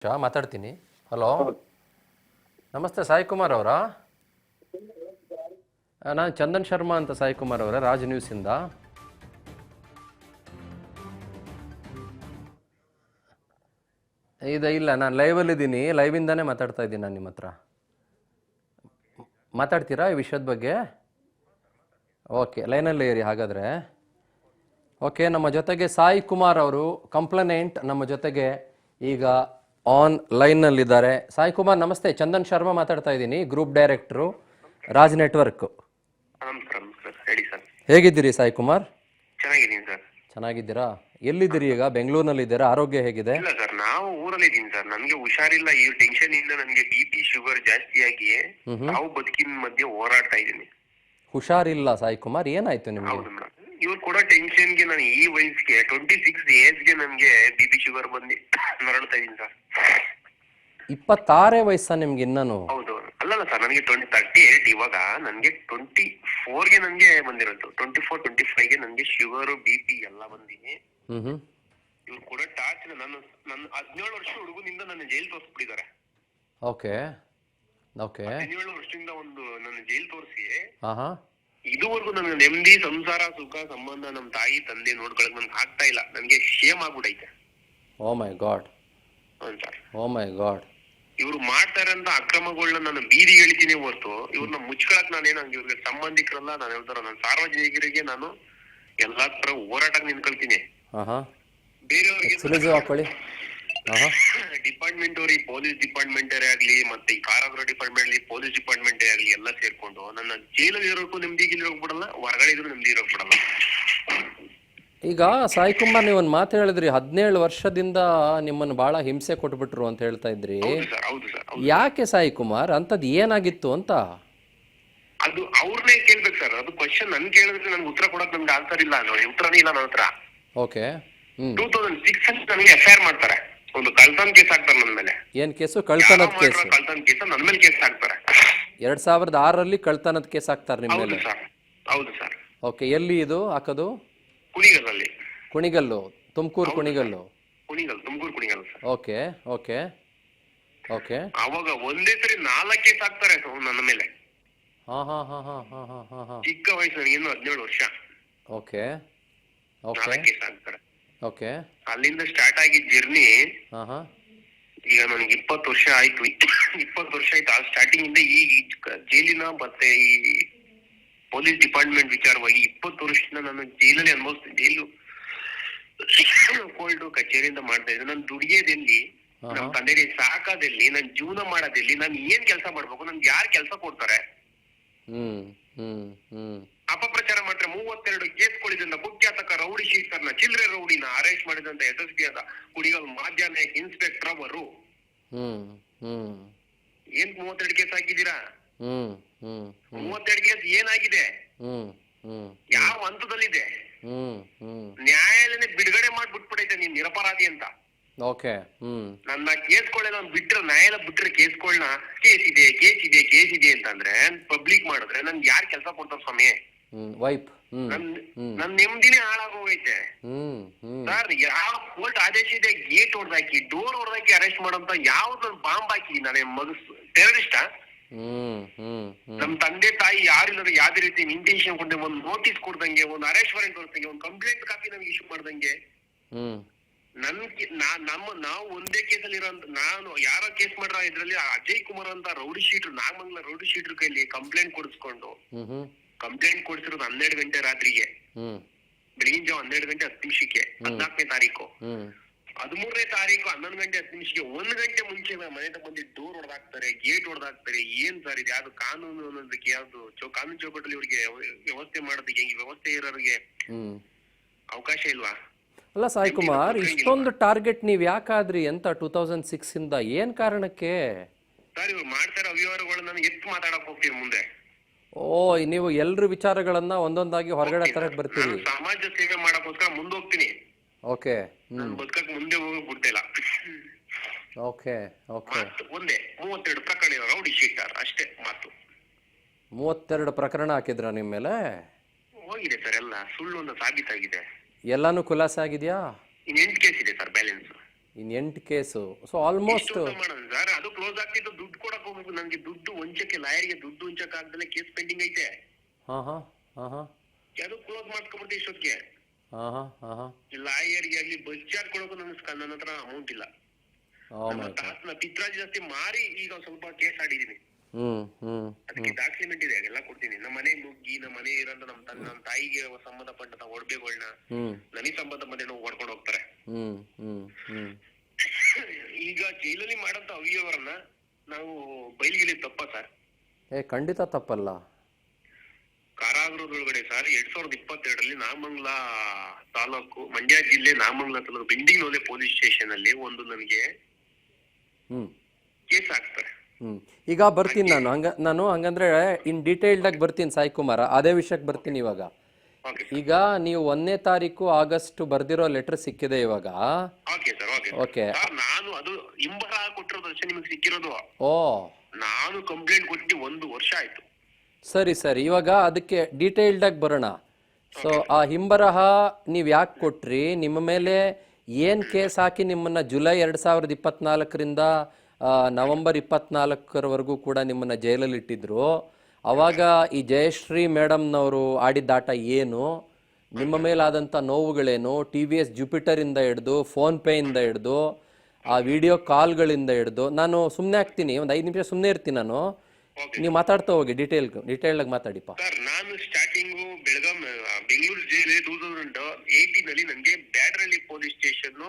ಮಾತಾಡ್ತೀನಿ. ಹಲೋ, ನಮಸ್ತೆ ಸಾಯಿ ಕುಮಾರ್ ಅವರಾ? ನಾನು ಚಂದನ್ ಶರ್ಮಾ ಅಂತ. ಸಾಯಿ ಕುಮಾರ್ ಅವರೇ, ರಾಜ್ ನ್ಯೂಸಿಂದ. ಇಲ್ಲ, ನಾನು ಲೈವಲ್ಲಿದ್ದೀನಿ. ಲೈವಿಂದಾನೇ ಮಾತಾಡ್ತಾ ಇದ್ದೀನಿ. ನಾನು ನಿಮ್ಮ ಹತ್ರ ಮಾತಾಡ್ತೀರಾ ಈ ವಿಷಯದ ಬಗ್ಗೆ? ಓಕೆ, ಲೈನಲ್ಲಿ ಇರಿ ಹಾಗಾದರೆ. ಓಕೆ, ನಮ್ಮ ಜೊತೆಗೆ ಸಾಯಿ ಕುಮಾರ್ ಅವರು, ಕಂಪ್ಲೇನೆಂಟ್, ನಮ್ಮ ಜೊತೆಗೆ ಈಗ ಆನ್ ಲೈನ್ನಲ್ಲಿದ್ದಾರೆ. ಸಾಯಿ ಕುಮಾರ್ ನಮಸ್ತೆ. ಚಂದನ್ ಶರ್ಮಾ ಮಾತಾಡ್ತಾ ಇದ್ದೀನಿ, ಗ್ರೂಪ್ ಡೈರೆಕ್ಟ್ರು, ರಾಜ್ ನೆಟ್ವರ್ಕ್. ಹೇಳಿ ಸರ್. ಹೇಗಿದ್ದೀರಿ ಸಾಯಿ ಕುಮಾರ್? ಚೆನ್ನಾಗಿದ್ದೀನಿ ಸರ್. ಚೆನ್ನಾಗಿದ್ದೀರಾ? ಎಲ್ಲಿದ್ದೀರಿ ಈಗ? ಬೆಂಗಳೂರಿನಲ್ಲಿದ್ದೀರಾ? ಆರೋಗ್ಯ ಹೇಗಿದೆ? ಇಲ್ಲ ಸರ್, ನಾವು ಊರಲ್ಲಿದ್ದೀನಿ ಸರ್. ನನಗೆ ಹುಷಾರಿಲ್ಲ. ಈ ಟೆನ್ಷನ್ ಇಂದ ನನಗೆ BP ಶುಗರ್ ಜಾಸ್ತಿ ಆಗಿ ನಾವು ಬದುಕಿನ ಮಧ್ಯೆ ಹೋರಾಡ್ತಾ ಇದ್ದೀನಿ. ಹುಷಾರಿಲ್ಲ ಸಾಯಿ ಕುಮಾರ್, ಏನಾಯ್ತು ನಿಮ್ಗೆ? ಹೌದು ಮೇಡಮ್. ಇವ್ರು ಕೊಡೋ ಟೆನ್ಷನ್ಗೆ ನಾನು ಈ ವಯಸ್ಸಿಗೆ 26 ಏಜ್ಗೆ ನನಗೆ BP ಶುಗರ್ ಬಂದು ನರಳ್ತಾ ಇದ್ದೀನಿ ಸರ್. 26 ವಯಸ್ಸಾ ನಿಮ್ಗೆ ಇನ್ನೂ? ಹೌದು. ಅಲ್ಲಲ್ಲ ಸರ್, ನನಗೆ 38. ಇವಾಗ ನನಗೆ 24ಗೆ ನನಗೆ ಬಂದಿರೋದು. 24, 25ಗೆ ನನಗೆ ಶುಗರ್ BP ಎಲ್ಲ ಬಂದಿನಿ. ಇವ್ರು ಕೂಡ ಟಾರ್ಚರ್. ನನ್ನ 17 ವರ್ಷ ಹುಡುಗನಿಂದ ನನ್ನ ಜೈಲ್ ತೋರಿಸ್ಬಿಟ್ಟಿದ್ದಾರೆ. Okay okay. 17 ವರ್ಷದಿಂದ ನನ್ನ ಜೈಲ್ ತೋರಿಸಿ ಹಾ. ಇದುವರೆಗೂ ನನ್ನ ನೆಮ್ಮದಿ, ಸಂಸಾರ, ಸುಖ, ಸಂಬಂಧ, ನಮ್ಮ ತಾಯಿ ತಂದೆ ನೋಡ್ಕೊಳಕ್ ನನ್ಗೆ ಆಗ್ತಾ ಇಲ್ಲ. ನನ್ಗೆ ಶೇಮ್ ಆಗ್ಬಿಟ್ಟೈತೆ. ಓ ಮೈ ಗಾಡ್. ಸರ್, ಓ ಮೈ ಗಾಡ್. ಇವ್ರು ಮಾಡ್ತಾರೆ ಅಂತ ಅಕ್ರಮಗಳನ್ನ ನಾನು ಬೀದಿಗೆ ಎಳಿತೀನಿ ಹೊರತು ಇವ್ರನ್ನ ಮುಚ್ಕೊಳಕ್ ನಾನೇನು ಇವ್ರಿಗೆ ಸಂಬಂಧಿಕರಲ್ಲ. ನಾನು ಹೇಳ್ತಾರ, ನನ್ನ ಸಾರ್ವಜನಿಕರಿಗೆ ನಾನು ಎಲ್ಲಾ ತರ ಹೋರಾಟಕ್ಕೆ ನಿಂತ್ಕೊಳ್ತೀನಿ. ಬೇರೆಯವ್ರಿಗೆ ಡಿಪಾರ್ಟ್ಮೆಂಟ್ ಅವ್ರಿಗೆ, ಪೊಲೀಸ್ ಡಿಪಾರ್ಟ್ಮೆಂಟೇ ಆಗ್ಲಿ, ಮತ್ತೆ ಈ ಕಾರಾಗೃಹ ಡಿಪಾರ್ಟ್ಮೆಂಟ್, ಪೊಲೀಸ್ ಡಿಪಾರ್ಟ್ಮೆಂಟೇ ಆಗ್ಲಿ, ಎಲ್ಲ ಸೇರ್ಕೊಂಡು ನನ್ನ ಜೈಲಲ್ಲಿ ಇರೋಕ್ಕೂ ನೆಮ್ಮದಿಗೆ ಇರೋಕ್ಬಿಡಲ್ಲ, ಹೊರಗಡೆ ಇದ್ರು ನೆಮ್ಮದಿ ಇರೋಕ್ಬಿಡಲ್ಲ. ಈಗ ಸಾಯಿ ಕುಮಾರ್, ನೀವು ಒಂದು ಮಾತು ಹೇಳಿದ್ರಿ, 17 ವರ್ಷದಿಂದ ನಿಮ್ಮನ್ನು ಬಹಳ ಹಿಂಸೆ ಕೊಟ್ಬಿಟ್ರು ಅಂತ ಹೇಳ್ತಾ ಇದ್ರಿ. ಹೌದು ಸರ್. ಯಾಕೆ ಸಾಯಿ ಕುಮಾರ್? ಅಂತದ್ ಏನಾಗಿತ್ತು ಅಂತ? ಅದು ಅವ್ರನ್ನೇ ಕೇಳ್ಬೇಕು ಸರ್. ಅದು ಕ್ವಶನ್ ನನ್ ಕೇಳಿದ್ರೆ ನನ್ಗೆ ಉತ್ತರ ಕೊಡಕ್ ನಮ್ಗೆ ಆನ್ಸರ್ ಇಲ್ಲ. ಉತ್ತರನೇ ಇಲ್ಲ ನನ್ನ ಹತ್ರ. ಓಕೆ. 2006 ನನಗೆ FIR ಮಾಡ್ತಾರೆ. ಒಂದು ಕಳ್ತನ ಕೇಸ್ ಹಾಕ್ತಾರೆ ನನ್ನ ಮೇಲೆ. ಏನ್ ಕೇಸು? ಕಳ್ತನದ ಕೇಸ್. ಕಳ್ತನ ಕೇಸ್ ನನ್ನ ಮೇಲೆ ಕೇಸ್ ಹಾಕ್ತಾರೆ. 2006ರಲ್ಲಿ ಕಳ್ತನದ ಕೇಸ್ ಹಾಕ್ತಾರೆ ನಿಮ್ಮ ಮೇಲೆ? ಹೌದು ಸರ್. ಓಕೆ, ಎಲ್ಲಿ ಇದು ಹಾಕೋದು? ಕುಣಿಗಲ್ಲಲ್ಲಿ. Kunigal, Tumakuru Kunigal. Tumakuru Kunigal sir. Okay okay okay. ಅವಾಗ ಒಂದೇ ಸರಿ 4 ಕೇಸ್ ಹಾಕ್ತಾರೆ ನನ್ನ ಮೇಲೆ. ಚಿಕ್ಕ ವಯಸ್ಸು, ನನಗೆ ಇನ್ನು 17 ವರ್ಷ. Okay okay. 4 ಕೇಸ್ ಹಾಕ್ತಾರೆ. ಓಕೆ. ಅಲ್ಲಿಂದ ಸ್ಟಾರ್ಟ್ ಆಗಿದ್ದ ಜರ್ನಿ ಈಗ ನನಗೆ 20 ವರ್ಷ ಆಯ್ತು. 20 ವರ್ಷ ಆಯ್ತು. ಆ ಸ್ಟಾರ್ಟಿಂಗ್ ಇಂದ ಈ ಜೈಲಿನ ಮತ್ತೆ ಈ ಪೊಲೀಸ್ ಡಿಪಾರ್ಟ್ಮೆಂಟ್ ವಿಚಾರವಾಗಿ 20 ವರ್ಷದಿಂದ ನಾನು ಜೈಲಲ್ಲಿ ಅನುಭವಿಸ್ತೀನಿ. ಜೈಲು ಕೋಲ್ಡ್ ಕಚೇರಿಯಿಂದ ಮಾಡ್ತಾ ಇದ್ದೆ. ನಾನು ದುಡಿಯೋದೆಲ್ಲಿ, ನಮ್ಮ ತಂದೆಗೆ ಸಾಕೋದೆಲ್ಲಿ, ನನ್ ಜೀವನ ಮಾಡೋದೆಲ್ಲಿ, ನಾನು ಏನ್ ಕೆಲಸ ಮಾಡ್ಬೇಕು, ನನ್ಗೆ ಯಾರು ಕೆಲಸ ಕೊಡ್ತಾರೆ? ಅಪಪ್ರಚಾರ ಮಾಡ್ತಾರೆ. 32 ಕೇಸ್ಗಳಿಂದ ಕುಖ್ಯಾತಕ ರೌಡಿ ಶೀಟರ್ನ, ಚಿಲ್ಲರೆ ರೌಡಿನ ಅರೆಸ್ಟ್ ಮಾಡಿದಂತ SSP ಆದ ಕುಡಿಗಲ್ ಮಾಧ್ಯಮ ಇನ್ಸ್ಪೆಕ್ಟರ್ ಅವರು. ಏನ್ 32 ಕೇಸ್ ಹಾಕಿದೀರಾ? 32 ಕೇಸ್ ಏನಾಗಿದೆ? ಯಾವ ಹಂತದಲ್ಲಿದೆ? ನ್ಯಾಯಾಲಯನೇ ಬಿಡುಗಡೆ ಮಾಡ್ಬಿಟ್ಬಿಡೈತೆ ನೀನ್ ನಿರಪರಾಧಿ ಅಂತ. ಓಕೆ. ನನ್ನ ಕೇಸ್ಗಳನ್ನ ಬಿಟ್ರೆ, ನ್ಯಾಯಾಲಯ ಬಿಟ್ರೆ ಕೇಸ್ಗಳನ್ನ ಕೇಸ್ ಇದೆ ಅಂತಂದ್ರೆ ಪಬ್ಲಿಕ್ ಮಾಡಿದ್ರೆ ನನ್ಗೆ ಯಾರು ಕೆಲಸ ಕೊಡ್ತಾರ ಸ್ವಾಮಿ? ನನ್ ನೆಮ್ಮದಿನೇ ಹಾಳಾಗೋಗೈತೆ ಸರ್. ಯಾವ ಕೋರ್ಟ್ ಆದೇಶ ಇದೆ? ಗೇಟ್ ಹೊಡೆದಾಕಿ, ಡೋರ್ ಹೊಡೆದಾಕಿ ಅರೆಸ್ಟ್ ಮಾಡೋಂತ ಯಾವ್ದು ಬಾಂಬ್ ಹಾಕಿ ನಾನೇ ಟೆರರಿಸ್ಟ? ನಮ್ ತಂದೆ ತಾಯಿ ಯಾರಿಲ್ಲ, ಯಾವ್ದೇ ರೀತಿ ಇನ್ವಿಟೇಷನ್ ಕೊಟ್ಟೆ, ಒಂದು ನೋಟಿಸ್ ಕೊಡ್ದಂಗೆ, ಒಂದು ಅರೆಸ್ಟ್ ವಾರೆಂಟ್ ತೋರಿಸ್ದಂಗೆ, ಒಂದು ಕಂಪ್ಲೇಂಟ್ ಕಾಪಿ ನಮ್ಗೆ ಇಶ್ಯೂ ಮಾಡ್ದಂಗೆ. ನಾವು ಒಂದೇ ಕೇಸಲ್ಲಿ ಇರೋ, ನಾನು ಯಾರೋ ಕೇಸ್ ಮಾಡ್ರ ಇದ್ರಲ್ಲಿ ಅಜಯ್ ಕುಮಾರ್ ಅಂತ ರೌಡಿ ಶೀಟ್ರು, ನಾಗಮಂಗಲ ರೌಡಿ ಶೀಟ್ರು ಕೈಲಿ ಕಂಪ್ಲೇಂಟ್ ಕೊಡಿಸ್ಕೊಂಡು, ಕಂಪ್ಲೇಂಟ್ ಕೊಡಿಸಿರೋದು 12 ಗಂಟೆ ರಾತ್ರಿಗೆ, ಬೆಳಗಿನ ಜಾವ 12 ಗಂಟೆ 10 ನಿಮಿಷಕ್ಕೆ, 14ನೇ ತಾರೀಕು. 13ನೇ ತಾರೀಕು 11 ಗಂಟೆ 10 ನಿಮಿಷಕ್ಕೆ, 1 ಗಂಟೆ ಮುಂಚೆ ಮನೆ ಬಂದು ಡೋರ್ ಹೊಡೆದಾಕ್ತಾರೆ, ಗೇಟ್ ಹೊಡೆದಾಕ್ತಾರೆ. ಏನ್ ಸರ್ ಇದು? ಯಾವ್ದು ಕಾನೂನು ಅನ್ನೋದಕ್ಕೆ, ಯಾವ್ದು ಕಾನೂನು ಚೌಕಟ್ಟಲ್ಲಿ ಇವ್ರಿಗೆ ವ್ಯವಸ್ಥೆ ಮಾಡೋದಕ್ಕೆ, ಈ ವ್ಯವಸ್ಥೆ ಇರೋರಿಗೆ ಅವಕಾಶ ಇಲ್ವಾ? ಅಲ್ಲ ಸಾಯಿ ಕುಮಾರ್, ಇಷ್ಟೊಂದು ಟಾರ್ಗೆಟ್ ನೀವ್ ಯಾಕಾದ್ರಿ ಅಂತ 2006 ಇಂದ? ಏನ್ ಕಾರಣಕ್ಕೆ ಸರ್? ಇವ್ರು ಮಾಡ್ತಾರೆ ಅವ್ಯವಹಾರಗಳು. ನಾನು ಎತ್ತು ಮಾತಾಡಕ್ ಹೋಗ್ತೀನಿ ಮುಂದೆ. ಓ, ನೀವು ಎಲ್ರ ವಿಚಾರಗಳನ್ನ ಒಂದೊಂದಾಗಿ ಹೊರಗಡೆ ತರಕ್ ಬರ್ತೀರಿ. ಸಮಾಜ ಸೇವೆ ಮಾಡಕ್ಕೋಸ್ಕರ ಮುಂದೆ ಹೋಗ್ತೀನಿ. ಓಕೆ. ಬದುಕಕ್ ಮುಂದೆ ಹೋಗಕ್ ಬಿಡ್ತಿಲ್ಲ. Okay okay. ಒಂದೇ 32 ಪ್ರಕರಣ ರೌಡಿ ಶೀಟರ್ ಅಷ್ಟೇ ಮಾತು. 32 ಪ್ರಕರಣ ಹಾಕಿದ್ರ ನಿಮ್ ಮೇಲೆ? ಹೋಗಿದೆ ಸರ್, ಎಲ್ಲ ಸುಳ್ಳು ಅಂತ ಸಾಬೀತಾಗಿದೆ. ಎಲ್ಲಾನು ಖುಲಾಸೆ ಆಗಿದ್ಯಾ? ಇನ್ನು 8 ಕೇಸ್ ಇದೆ ಸರ್ ಬ್ಯಾಲೆನ್ಸ್. ಇನ್ 8 ಕೇಸು. ಸೊ ಆಲ್ಮೋಸ್ಟ್ ಎಷ್ಟು ಅಂತ ಮಾಡೋದು ಸರ್? ಅದು ಕ್ಲೋಸ್ ಆಗ್ತಿದ್ದು ದುಡ್ಡು ಕೊಡಕ್ ಹೋಗ್ಬೇಕು. ನನ್ಗೆ ದುಡ್ಡು ವಂಚಕ್ಕೆ, ಲಾಯರ್ಗೆ ದುಡ್ಡು ವಂಚಕ್ ಆಗ್ದಲೆ ಕೇಸ್ ಪೆಂಡಿಂಗ್ ಐತೆ. ಹಾ ಹಾ ಹಾ ಹಾ ಅದು ಕ್ಲೋಸ್ ಮಾಡ್ಕೊಬಿಡ್ತೀವಿ ಇಷ್ಟೊತ್ತಿಗೆ. ಹಾ ಹಾ ಹಾ ಹಾ ಲಾಯರ್ಗೆ ಆಗ್ಲಿ ಬಸ್ ಚಾರ್ಜ್ ಕೊಡೋಕು ನನ್ನ ಹತ್ರ ಅಮೌಂಟ್ ಇಲ್ಲ. ನನ್ನ ಪಿತ್ರಾಜಿ ಜಾಸ್ತಿ ಮಾರಿ ಈಗ ಸ್ವಲ್ಪ ಕೇಸ್ ಆಡಿದೀನಿ. ಅದಕ್ಕೆ ಡಾಕ್ಯುಮೆಂಟ್ ಇದೆ, ಎಲ್ಲ ಕೊಡ್ತೀನಿ. ನಮ್ಮ ಮನೆ ನುಗ್ಗಿ, ನಮ್ಮ ಮನೆ ಇರೋಂತ ನಮ್ಮ ತಾಯಿಗೆ ಸಂಬಂಧಪಟ್ಟಂತ ಒಡವೆಗಳನ್ನ ನನಗೆ ಸಂಬಂಧಪಟ್ಟ ಓಡ್ಕೊಂಡು ಹೋಗ್ತಾರೆ. ಈಗ ಜೈಲಲ್ಲಿ ಮಾಡಂತ ಅವ್ಯವರನ್ನ ನಾವು ಬಯಲಿಗೆ ತಪ್ಪ ಸರ್? ಖಂಡಿತ ತಪ್ಪಲ್ಲ. ಕಾರಾಗೃಹದೊಳಗಡೆ ಸರ್ 2022ರಲ್ಲಿ ನಾಮಂಗಲ ತಾಲೂಕು, ಮಂಡ್ಯ ಜಿಲ್ಲೆ ನಾಮಂಗಲ ತಾಲೂಕು ಬಿಂಡಿನೋಲೆ ಪೊಲೀಸ್ ಸ್ಟೇಷನ್ ಅಲ್ಲಿ ಒಂದು ನನಗೆ ಕೇಸ್ ಹಾಕ್ತಾರೆ. ಈಗ ಬರ್ತೀನಿ ನಾನು ಹಂಗಂದ್ರೆ ಇನ್ ಡೀಟೇಲ್ಡ್ ಆಗಿ ಬರ್ತೀನಿ ಸಾಯಿ ಕುಮಾರ, ಅದೇ ವಿಷಯಕ್ಕೆ ಬರ್ತೀನಿ ಇವಾಗ. ಈಗ ನೀವು 1ನೇ ತಾರೀಕು ಆಗಸ್ಟ್ ಬರ್ದಿರೋ ಲೆಟರ್ ಸಿಕ್ಕಿದೆ ಇವಾಗ. ಓಕೆ, ನಾನು ಅದು ಹಿಂಬರ ಕೊಟ್ಟಿರೋದು ಅಷ್ಟೇ ನಿಮಗೆ ಸಿಕ್ಕಿರೋದು. ಓ, ನಾನು ಕಂಪ್ಲೇಂಟ್ ಕೊಟ್ಟು 1 ವರ್ಷ ಆಯ್ತು. ಸರಿ ಸರಿ, ಇವಾಗ ಅದಕ್ಕೆ ಡೀಟೇಲ್ಡ್ ಆಗಿ ಬರೋಣ. ಸೊ ಆ ಹಿಂಬರಹ ನೀವು ಯಾಕೆ ಕೊಟ್ರಿ, ನಿಮ್ಮ ಮೇಲೆ ಏನ್ ಕೇಸ್ ಹಾಕಿ ನಿಮ್ಮನ್ನ ಜುಲೈ 2024ರಿಂದ ನವೆಂಬರ್ 24ರವರೆಗೂ ಕೂಡ ನಿಮ್ಮನ್ನ ಜೈಲಲ್ಲಿ ಇಟ್ಟಿದ್ರು. ಅವಾಗ ಈ ಜಯಶ್ರೀ ಮೇಡಮ್ನವರು ಆಡಿದ್ದಾಟ ಏನು, ನಿಮ್ಮ ಮೇಲಾದಂಥ ನೋವುಗಳೇನು, TVS ಜುಪಿಟರ್ ಇಂದ ಹಿಡ್ದು ಫೋನ್ಪೇ ಇಂದ ಹಿಡ್ದು ಆ ವಿಡಿಯೋ ಕಾಲ್ಗಳಿಂದ ಹಿಡ್ದು. ನಾನು ಸುಮ್ಮನೆ ಆಗ್ತೀನಿ, ಒಂದು 5 ನಿಮಿಷ ಸುಮ್ಮನೆ ಇರ್ತೀನಿ ನಾನು, ನೀವು ಮಾತಾಡ್ತಾ ಹೋಗಿ ಡೀಟೇಲ್ ಆಗಿ ಮಾತಾಡಿಪ್ಪ. ಸರ್, ನಾನು ಸ್ಟಾರ್ಟಿಂಗು ಬೆಂಗಳೂರು ಜೈಲು 2018ನಲ್ಲಿ ನನಗೆ ಬ್ಯಾಡ್ರಳ್ಳಿ ಪೊಲೀಸ್ ಸ್ಟೇಷನ್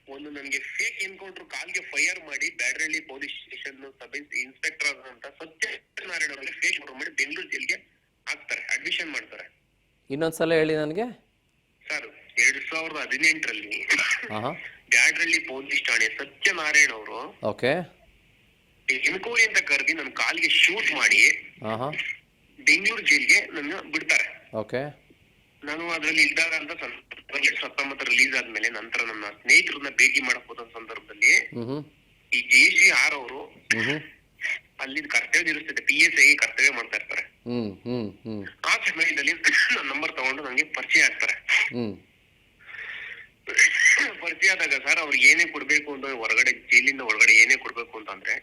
ಒಂದು ನನಗೆ ಫೇಕ್ ಎನ್ಕೌಂಟರ್ ಕಾಲ್ಗೆ ಫೈರ್ ಮಾಡಿ Byadrahalli police station sub inspector ಆದಂತ ಸತ್ಯನಾರಾಯಣ ಅವರಿಗೆ ಫೇಕ್ ಎನ್ಕೌಂಟರ್ ಮಾಡಿ ಬೆಂಗಳೂರು ಜೈಲ್ಗೆ ಹಾಕ್ತಾರೆ, ಅಡ್ಮಿಷನ್ ಮಾಡ್ತಾರೆ. ಇನ್ನೊಂದ್ಸಲ ಹೇಳಿ ನನಗೆ. ಸರ್, 2018ರಲ್ಲಿ ಬ್ಯಾಡ್ರಳ್ಳಿ ಪೊಲೀಸ್ ಠಾಣೆ ಸತ್ಯನಾರಾಯಣ ಅವರು ಎನ್ಕ್ವೈರಿ ಅಂತ ಕರೆದಿ ನನ್ನ ಕಾಲ್ಗೆ ಶೂಟ್ ಮಾಡಿ ಬೆಂಗಳೂರು ಜೈಲ್ಗೆ ನನ್ನ ಬಿಡ್ತಾರೆ. ನಾನು ಅದ್ರಲ್ಲಿ ಇದ್ದಾಗ ಅಂತ 2019 ರಿಲೀಸ್ ಆದ್ಮೇಲೆ ನಂತರ ನನ್ನ ಸ್ನೇಹಿತರನ್ನ ಭೇಟಿ ಮಾಡಕ್ ಹೋದ ಸಂದರ್ಭದಲ್ಲಿ ಈ JCR ಅವರು ಅಲ್ಲಿ ಕರ್ತವ್ಯ ನಿರ್ವಹಿಸ್ತಿದ್ದೆ, PSI ಕರ್ತವ್ಯ ಮಾಡ್ತಾ ಇರ್ತಾರೆ. ಆ ಸಮಯದಲ್ಲಿ ನನ್ನ ನಂಬರ್ ತಗೊಂಡು ನನಗೆ ಪರಿಚಯ ಆಗ್ತಾರೆ. ಪರಿಚಯ ಆದಾಗ ಸರ್, ಅವ್ರಿಗೆ ಏನೇ ಕೊಡ್ಬೇಕು ಅಂತ ಹೊರಗಡೆ ಜೈಲಿಂದ ಒಳಗಡೆ ಏನೇ ಕೊಡ್ಬೇಕು ಅಂತಂದ್ರೆ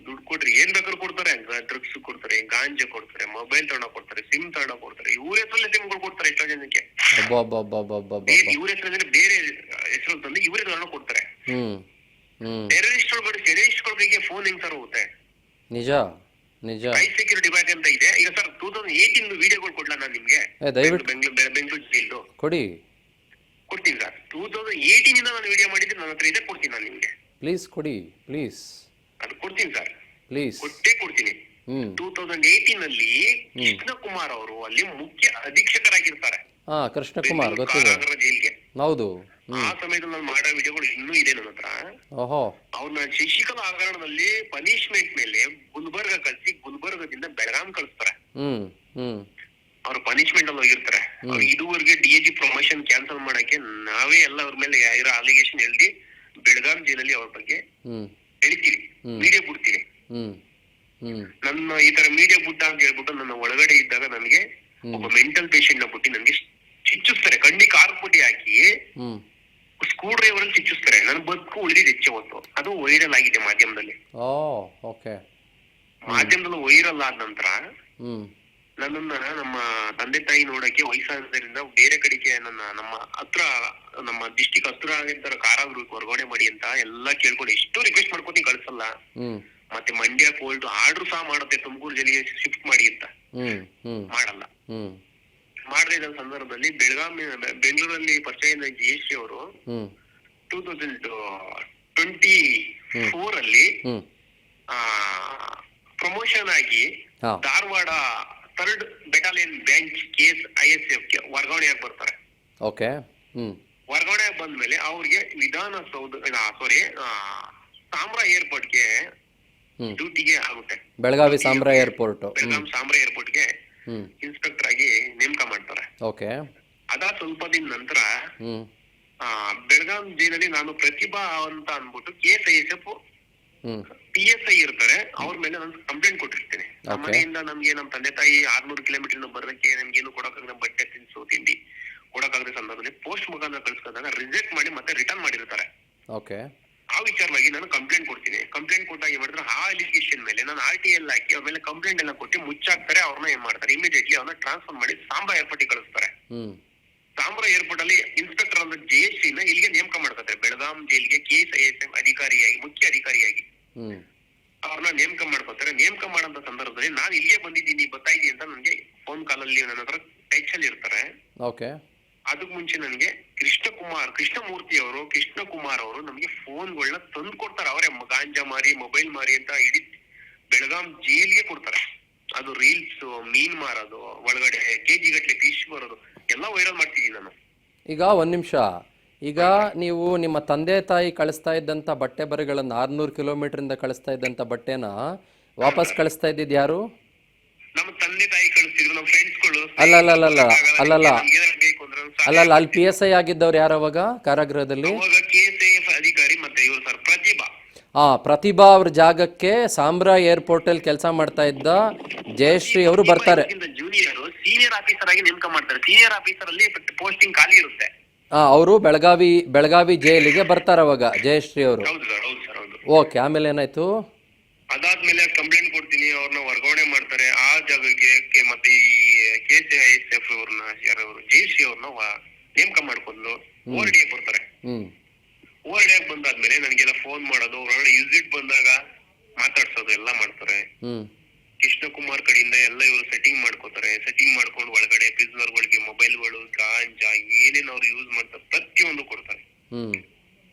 ದುಡ್ಡು ಕೊಡ್ರಿ, ಏನ್ ಬೇಕಾದ್ರೂ ಕೊಡ್ತಾರೆ. ಡ್ರಗ್ಸ್ ಕೊಡ್ತಾರೆ, ಗಾಂಜಾ ಕೊಡ್ತಾರೆ, ಮೊಬೈಲ್ ತಗೊಂಡ ಕೊಡ್ತಾರೆ, ಸಿಮ್ ತಗೊಂಡ ಕೊಡ್ತಾರೆ. ಇವ್ರ ಹೆಸರಲ್ಲಿ ಸಿಮ್ಗಳು ಕೊಡ್ತಾರೆ ಎಷ್ಟೋ ಜನಕ್ಕೆ. ಇವ್ರ ಹೆಸರಲ್ಲಿ ಬೇರೆ ಹೆಸರು ತಂದು ಇವರೇ ತಗೊಂಡ ಕೊಡ್ತಾರೆ. ಟೆರರಿಸ್ಟ್ಗಳಿಗೆ ಫೋನ್ ಹೆಂಗ್ ಸರ್ ಹೋಗುತ್ತೆ? ನಿಜ ನಿಜ. ಹೈ ಸೆಕ್ಯೂರಿಟಿ ಬ್ಯಾಗ್ ಅಂತ ಇದೆ. ಈಗ ಸರ್ 2018 ವಿಡಿಯೋಗಳು ಕೊಡ್ಲಾ ನಾನು ನಿಮ್ಗೆ? ಬೆಂಗಳೂರು ಜೈಲು ಕೊಡ್ತೀನಿ ಸರ್. 2018 ನಾನು ವಿಡಿಯೋ ಮಾಡಿದ್ರೆ ನನ್ನ ಹತ್ರ ಇದೆ, ಕೊಡ್ತೀನಿ ನಾನು ನಿಮ್ಗೆ. ಪ್ಲೀಸ್ ಕೊಡಿ, ಪ್ಲೀಸ್. ಅದು ಕೊಡ್ತೀನಿ ಸರ್, ಪ್ಲೀಸ್ ಕೊಟ್ಟೇ ಕೊಡ್ತೀನಿ. 2018ನಲ್ಲಿ ಕೃಷ್ಣಕುಮಾರ್ ಅವರು ಅಲ್ಲಿ ಮುಖ್ಯ ಅಧೀಕ್ಷಕರಾಗಿರ್ತಾರೆ. ಕೃಷ್ಣಕುಮಾರ್ ಗೊತ್ತಿದೆ, ಜೈಲ್ಗೆ. ಹೌದು. ಆ ಸಮಯದಲ್ಲಿ ನಾನು ಮಾಡೋ ವಿಡಿಯೋಗಳು ಇನ್ನೂ ಇದೆ ನನ್ನ ಹತ್ರ. ಅವ್ರನ್ನ ಶಶಿಕಲಾ ಹಗರಣದಲ್ಲಿ ಪನಿಷ್ಮೆಂಟ್ ಮೇಲೆ ಗುಲ್ಬರ್ಗ ಕಳ್ಸಿ ಗುಲ್ಬರ್ಗದಿಂದ ಬೆಳಗಾಂ ಕಳಿಸ್ತಾರೆ. ಅವ್ರ ಪನಿಷ್ಮೆಂಟ್ ಅಲ್ಲಿ ಹೋಗಿರ್ತಾರೆ. ಅವ್ರು ಇದುವರೆಗೆ DIG ಪ್ರಮೋಷನ್ ಕ್ಯಾನ್ಸಲ್ ಮಾಡಕ್ಕೆ ನಾವೇ ಎಲ್ಲ ಅವ್ರ ಮೇಲೆ ಇರೋ ಅಲಿಗೇಷನ್ ಹೇಳ್ದಿ ಬೆಳಗಾಂ ಜೈಲಲ್ಲಿ ಅವ್ರ ಬಗ್ಗೆ ಹೇಳ್ತೀರಿ, ಮೀಡಿಯಾ ಬಿಡ್ತೀರಿ. ನನ್ನ ಈ ತರ ಮೀಡಿಯಾ ಬುಟ್ಟ ಅಂತ ಹೇಳ್ಬಿಟ್ಟು ನನ್ನ ಒಳಗಡೆ ಇದ್ದಾಗ ನನಗೆ ಒಬ್ಬ ಮೆಂಟಲ್ ಪೇಷಂಟ್ ನ ಬಿಟ್ಟು ನನಗೆ ಚಿಚ್ಚಿಸ್ತಾರೆ. ಕಣ್ಣಿಗೆ ಕಾರ್ಪುಡಿ ಹಾಕಿ ಸ್ಕ್ರೂ ಡ್ರೈವರ್ ಅಲ್ಲಿ ಚಿಚ್ಚಿಸ್ತಾರೆ. ನನ್ ಬದುಕು ಉಳಿದಿದೆ ಹೆಚ್ಚು ಹೊತ್ತು. ಅದು ವೈರಲ್ ಆಗಿದೆ ಮಾಧ್ಯಮದಲ್ಲಿ. ಮಾಧ್ಯಮದಲ್ಲಿ ವೈರಲ್ ಆದ ನಂತರ ನನ್ನನ್ನ ನಮ್ಮ ತಂದೆ ತಾಯಿ ನೋಡಕ್ಕೆ ವಯಸ್ಸಾದ್ರಿಂದ ಬೇರೆ ಕಡೆಗೆ ನಮ್ಮ ಹತ್ರ ನಮ್ಮ ಡಿಸ್ಟಿಕ್ ಹತ್ರ ಆಗಿರ್ತಾರ ಕಾರಾಗೃಹಕ್ಕೆ ವರ್ಗಾವಣೆ ಮಾಡಿ ಅಂತ ಎಲ್ಲಾ ಕೇಳ್ಕೊಂಡು ಎಷ್ಟು ರಿಕ್ವೆಸ್ಟ್ ಮಾಡ್ಕೊತೀನಿ, ಕಳ್ಸಲ್ಲ. ಮತ್ತೆ ಮಂಡ್ಯ ಕೋರ್ಟ್ ಆರ್ಡರ್ ಸಹ ಮಾಡುತ್ತೆ ತುಮಕೂರು ಜೈಲಿಗೆ ಶಿಫ್ಟ್ ಮಾಡಿ ಅಂತ, ಮಾಡಲ್ಲ. ಮಾಡದೇ ಇದ್ದ ಸಂದರ್ಭದಲ್ಲಿ ಬೆಂಗಳೂರಲ್ಲಿ ಪರಿಚಯ JC ಅವರು 2024 ಅಲ್ಲಿ ಪ್ರಮೋಷನ್ ಆಗಿ Dharwad 3rd battalion branch case ISF ಗೆ ವರ್ಗಾವಣೆ ಆಗಿ ಬರ್ತಾರೆ. ವರ್ಗಾವಣೆ ಆಗಿ ಬಂದ್ಮೇಲೆ ಅವ್ರಿಗೆ ವಿಧಾನಸೌಧ ಸಾಂಬ್ರಾ ಏರ್ಪೋರ್ಟ್ಗೆ ಡ್ಯೂಟಿಗೆ ಆಗುತ್ತೆ. ಬೆಳಗಾವಿ ಸಾಂಬ್ರಾ ಏರ್ಪೋರ್ಟ್, ಬೆಳಗಾಂ ಸಾಂಬ್ರಾ ಏರ್ಪೋರ್ಟ್ಗೆ ಇನ್ಸ್ಪೆಕ್ಟರ್ ಆಗಿ ನೇಮಕ ಮಾಡ್ತಾರೆ. ಅದಾದ ಸ್ವಲ್ಪ ದಿನ ನಂತರ ಬೆಳಗಾಂ ಜೈಲಲ್ಲಿ ನಾನು ಪ್ರತಿಭಾ ಅಂತ ಅನ್ಬಿಟ್ಟು KSISF PSI ಇರ್ತಾರೆ, ಅವ್ರ ಮೇಲೆ ನಾನು ಕಂಪ್ಲೇಂಟ್ ಕೊಟ್ಟಿರ್ತೇನೆ. ನಮ್ಮ ಮನೆಯಿಂದ ನಮ್ಗೆ ನಮ್ಮ ತಂದೆ ತಾಯಿ 600 ಕಿಲೋಮೀಟರ್ ಬರೋದಕ್ಕೆ ನಮ್ಗೇನು ಕೊಡಕ್ಕಾಗದ ಬಟ್ಟೆ ತಿನ್ಸು ತಿಂಡಿ ಕೊಡಕ್ಕಾಗದ ಸಂದರ್ಭದಲ್ಲಿ ಪೋಸ್ಟ್ ಮುಖಾಂತರ ಕಳ್ಸ್ಕೊಂಡಾಗ ರಿಜೆಕ್ಟ್ ಮಾಡಿ ಮತ್ತೆ ರಿಟರ್ನ್ ಮಾಡಿರ್ತಾರೆ. ಆ ವಿಚಾರವಾಗಿ ನಾನು ಕಂಪ್ಲೇಂಟ್ ಕೊಡ್ತೀನಿ. ಕಂಪ್ಲೇಂಟ್ ಕೊಟ್ಟಾಗ ಏನ್ ಮಾಡಿದ್ರೆ ಆ ಅಲಿಗೇಷನ್ ಮೇಲೆ ನಾನು RTL ಹಾಕಿ ಅವ್ರ ಮೇಲೆ ಕಂಪ್ಲೇಂಟ್ ಎಲ್ಲ ಕೊಟ್ಟು ಮುಚ್ಚಾಕ್ತಾರೆ. ಅವ್ರನ್ನ ಏನ್ ಮಾಡ್ತಾರೆ, ಇಮಿಡಿಯೇಟ್ಲಿ ಅವ್ರನ್ನ ಟ್ರಾನ್ಸ್ಫರ್ ಮಾಡಿ ಸಾಂಬ್ರಾ ಏರ್ಪೋರ್ಟ್ ಕಳಿಸ್ತಾರೆ. ಸಾಂಬ್ರಾ ಏರ್ಪೋರ್ಟ್ ಅಲ್ಲಿ ಇನ್ಸ್ಪೆಕ್ಟರ್ ಅಂತ JSC-ನ ಇಲ್ಲಿಗೆ ನೇಮಕ ಮಾಡ್ತಾರೆ. ಬೆಳಗಾಂ ಜೈಲಿಗೆ KSISM ಅಧಿಕಾರಿಯಾಗಿ, ಮುಖ್ಯ ಅಧಿಕಾರಿಯಾಗಿ ಅವ್ರನ್ನ ನೇಮಕ ಮಾಡ್ಕೋತಾರೆ. ನೇಮಕ ಮಾಡಂತ ಸಂದರ್ಭದಲ್ಲಿ ನಾನು ಇಲ್ಲಿಗೆ ಬಂದಿದ್ದೀನಿ, ಬರ್ತಾ ಇದೀನಿ ಅಂತ ನನಗೆ ಫೋನ್ ಕಾಲಲ್ಲಿ ನನ್ನ ಹತ್ರ ಟಚ್ ಅಲ್ಲಿ ಇರ್ತಾರೆ. ಅದಕ್ ಮುಂಚೆ ನನಗೆ ಕೃಷ್ಣಕುಮಾರ್ ಅವರು ನಮಗೆ ಫೋನ್ಗಳನ್ನ ತಂದು ಕೊಡ್ತಾರೆ. ಅವರೇ ಗಾಂಜಾ ಮಾರಿ, ಮೊಬೈಲ್ ಮಾರಿ ಅಂತ ಇಡೀ ಬೆಳಗಾಂ ಜೈಲ್ಗೆ ಕೊಡ್ತಾರೆ. ಅದು ರೀಲ್ಸ್, ಮೀನ್ ಮಾರೋದು, ಒಳಗಡೆ KG ಗಟ್ಲೆ ಫಿಶ್ ಬರೋದು ಎಲ್ಲ ವೈರಲ್ ಮಾಡ್ತಿದ್ದೀನಿ ನಾನು. ಈಗ ಒಂದ್ ನಿಮಿಷ, ಈಗ ನೀವು ನಿಮ್ಮ ತಂದೆ ತಾಯಿ ಕಳಿಸ್ತಾ ಇದ್ದಂತ ಬಟ್ಟೆ ಬರೆಗಳನ್ನ 600 ಕಿಲೋಮೀಟರ್ ಕಳಿಸ್ತಾ ಇದ್ದಂತ ಬಟ್ಟೆನ ವಾಪಸ್ ಕಳಿಸ್ತಾ ಇದ್ದಿದ್ ಯಾರು? ನಮ್ಮ ತಂದೆ ತಾಯಿ ಕಳಿಸ್ತಿದ್ರು, ನಮ್ಮ ಫ್ರೆಂಡ್ಸ್ಗಳು. ಅಲ್ಲಲ್ಲ, ಅಲ್ಲಿ PSI ಆಗಿದ್ದವ್ರು ಯಾರು ಅವಾಗ ಕಾರಾಗೃಹದಲ್ಲಿ? KSIF ಅಧಿಕಾರಿ ಮತ್ತೆ ಇವರು ಸರ್ ಪ್ರತಿಭಾ. ಪ್ರತಿಭಾ ಅವ್ರ ಜಾಗಕ್ಕೆ ಸಾಂಬ್ರಾ ಏರ್ಪೋರ್ಟ್ ಅಲ್ಲಿ ಕೆಲಸ ಮಾಡ್ತಾ ಇದ್ದ ಜಯಶ್ರೀ ಅವರು ಬರ್ತಾರೆ. ಜೂನಿಯರ್ ಸೀನಿಯರ್ ಆಫೀಸರ್ ಆಗಿ ನೇಮಕ ಮಾಡ್ತಾರೆ. ಸೀನಿಯರ್ ಆಫೀಸರ್ ಅಲ್ಲಿ ಪೋಸ್ಟಿಂಗ್ ಖಾಲಿ ಇರುತ್ತೆ. ಅವರು ಬೆಳಗಾವಿ ಜೈಲಿಗೆ ಬರ್ತಾರ ಅವಾಗ ಜಯಶ್ರೀ ಅವರು. ಓಕೆ, ಆಮೇಲೆ ಏನಾಯ್ತು? ಅದಾದ್ಮೇಲೆ ಕಂಪ್ಲೇಂಟ್ ಕೊಡ್ತೀನಿ, ಅವ್ರನ್ನ ವರ್ಗಾವಣೆ ಮಾಡ್ತಾರೆ ಆ ಜಾಗಕ್ಕೆ. ಮತ್ತೆ ಈ KSISF ಅವ್ರನ್ನ ಯಾರವರು JSC ಅವ್ರನ್ನ ನೇಮಕ ಮಾಡ್ಕೊಂಡು ORD ಬರ್ತಾರೆ. ORD ಬಂದಾದ್ಮೇಲೆ ನನಗೆಲ್ಲ ಫೋನ್ ಮಾಡೋದು, ಅವ್ರ ವಿಸಿಟ್ ಬಂದಾಗ ಮಾತಾಡ್ಸೋದು ಎಲ್ಲ ಮಾಡ್ತಾರೆ. ಕೃಷ್ಣಕುಮಾರ್ ಕಡೆಯಿಂದ ಎಲ್ಲ ಇವರು ಸೆಟ್ಟಿಂಗ್ ಮಾಡ್ಕೋತಾರೆ. ಸೆಟ್ಟಿಂಗ್ ಮಾಡ್ಕೊಂಡು ಒಳಗಡೆ ಪ್ರಿಸನರ್ಗಳಿಗೆ ಮೊಬೈಲ್ಗಳು, ಗಾಂಜಾ ಏನೇನು ಅವ್ರು ಯೂಸ್ ಮಾಡ್ತಾರೆ ಪ್ರತಿಯೊಂದು ಕೊಡ್ತಾರೆ.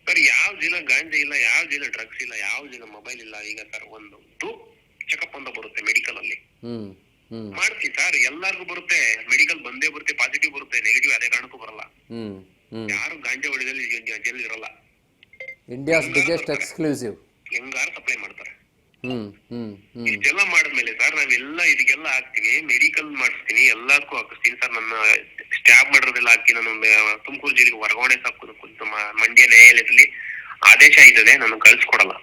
ಸರ್ ಯಾವ್ದಿಲ್ಲ ಗಾಂಜಾ ಇಲ್ಲ, ಯಾವ್ದಿಲ್ಲ ಡ್ರಗ್ಸ್ ಇಲ್ಲ, ಯಾವ್ದಿಲ್ಲ ಮೊಬೈಲ್ ಇಲ್ಲ. ಈಗ ಸರ್ ಒಂದು ಚೆಕಪ್ ಅಂತ ಬರುತ್ತೆ ಮೆಡಿಕಲ್ ಅಲ್ಲಿ, ಮಾಡ್ತೀವಿ ಸರ್. ಎಲ್ಲಾರ್ಗು ಬರುತ್ತೆ, ಮೆಡಿಕಲ್ ಬಂದೇ ಬರುತ್ತೆ, ಪಾಸಿಟಿವ್ ಬರುತ್ತೆ, ನೆಗೆಟಿವ್ ಅದೇ ಕಾರಣಕ್ಕೂ ಬರಲ್ಲ. ಯಾರು ಗಾಂಜಾ ಹೊಡೆದಲ್ಲಿ ಜೈಲ್ ಇರಲ್ಲ. India's biggest exclusive. ಹೆಂಗಾರು ಸಪ್ಲೈ ಮಾಡ್ತಾರೆ. ಇಷ್ಟೆಲ್ಲ ಮಾಡಿದ್ಮೇಲೆ ಸರ್ ನಾವೆಲ್ಲ ಇದಕ್ಕೆಲ್ಲ ಹಾಕ್ತೀನಿ, ಮೆಡಿಕಲ್ ಮಾಡಿಸ್ತೀನಿ, ಎಲ್ಲದಕ್ಕೂ ಹಾಕಿಸ್ತೀನಿ ಸರ್. ನನ್ನ ಸ್ಟ್ಯಾಬ್ ಮಾಡಿರೋದೆಲ್ಲ ಹಾಕಿ ನಾನು ತುಮಕೂರು ಜಿಲ್ಲೆಗೆ ವರ್ಗಾವಣೆ ಸಾಕು ಮಂಡ್ಯ ನ್ಯಾಯಾಲಯದಲ್ಲಿ ಆದೇಶ ಆಯ್ತದೆ, ನಾನು ಕಳ್ಸಿಕೊಡಲ್ಲ.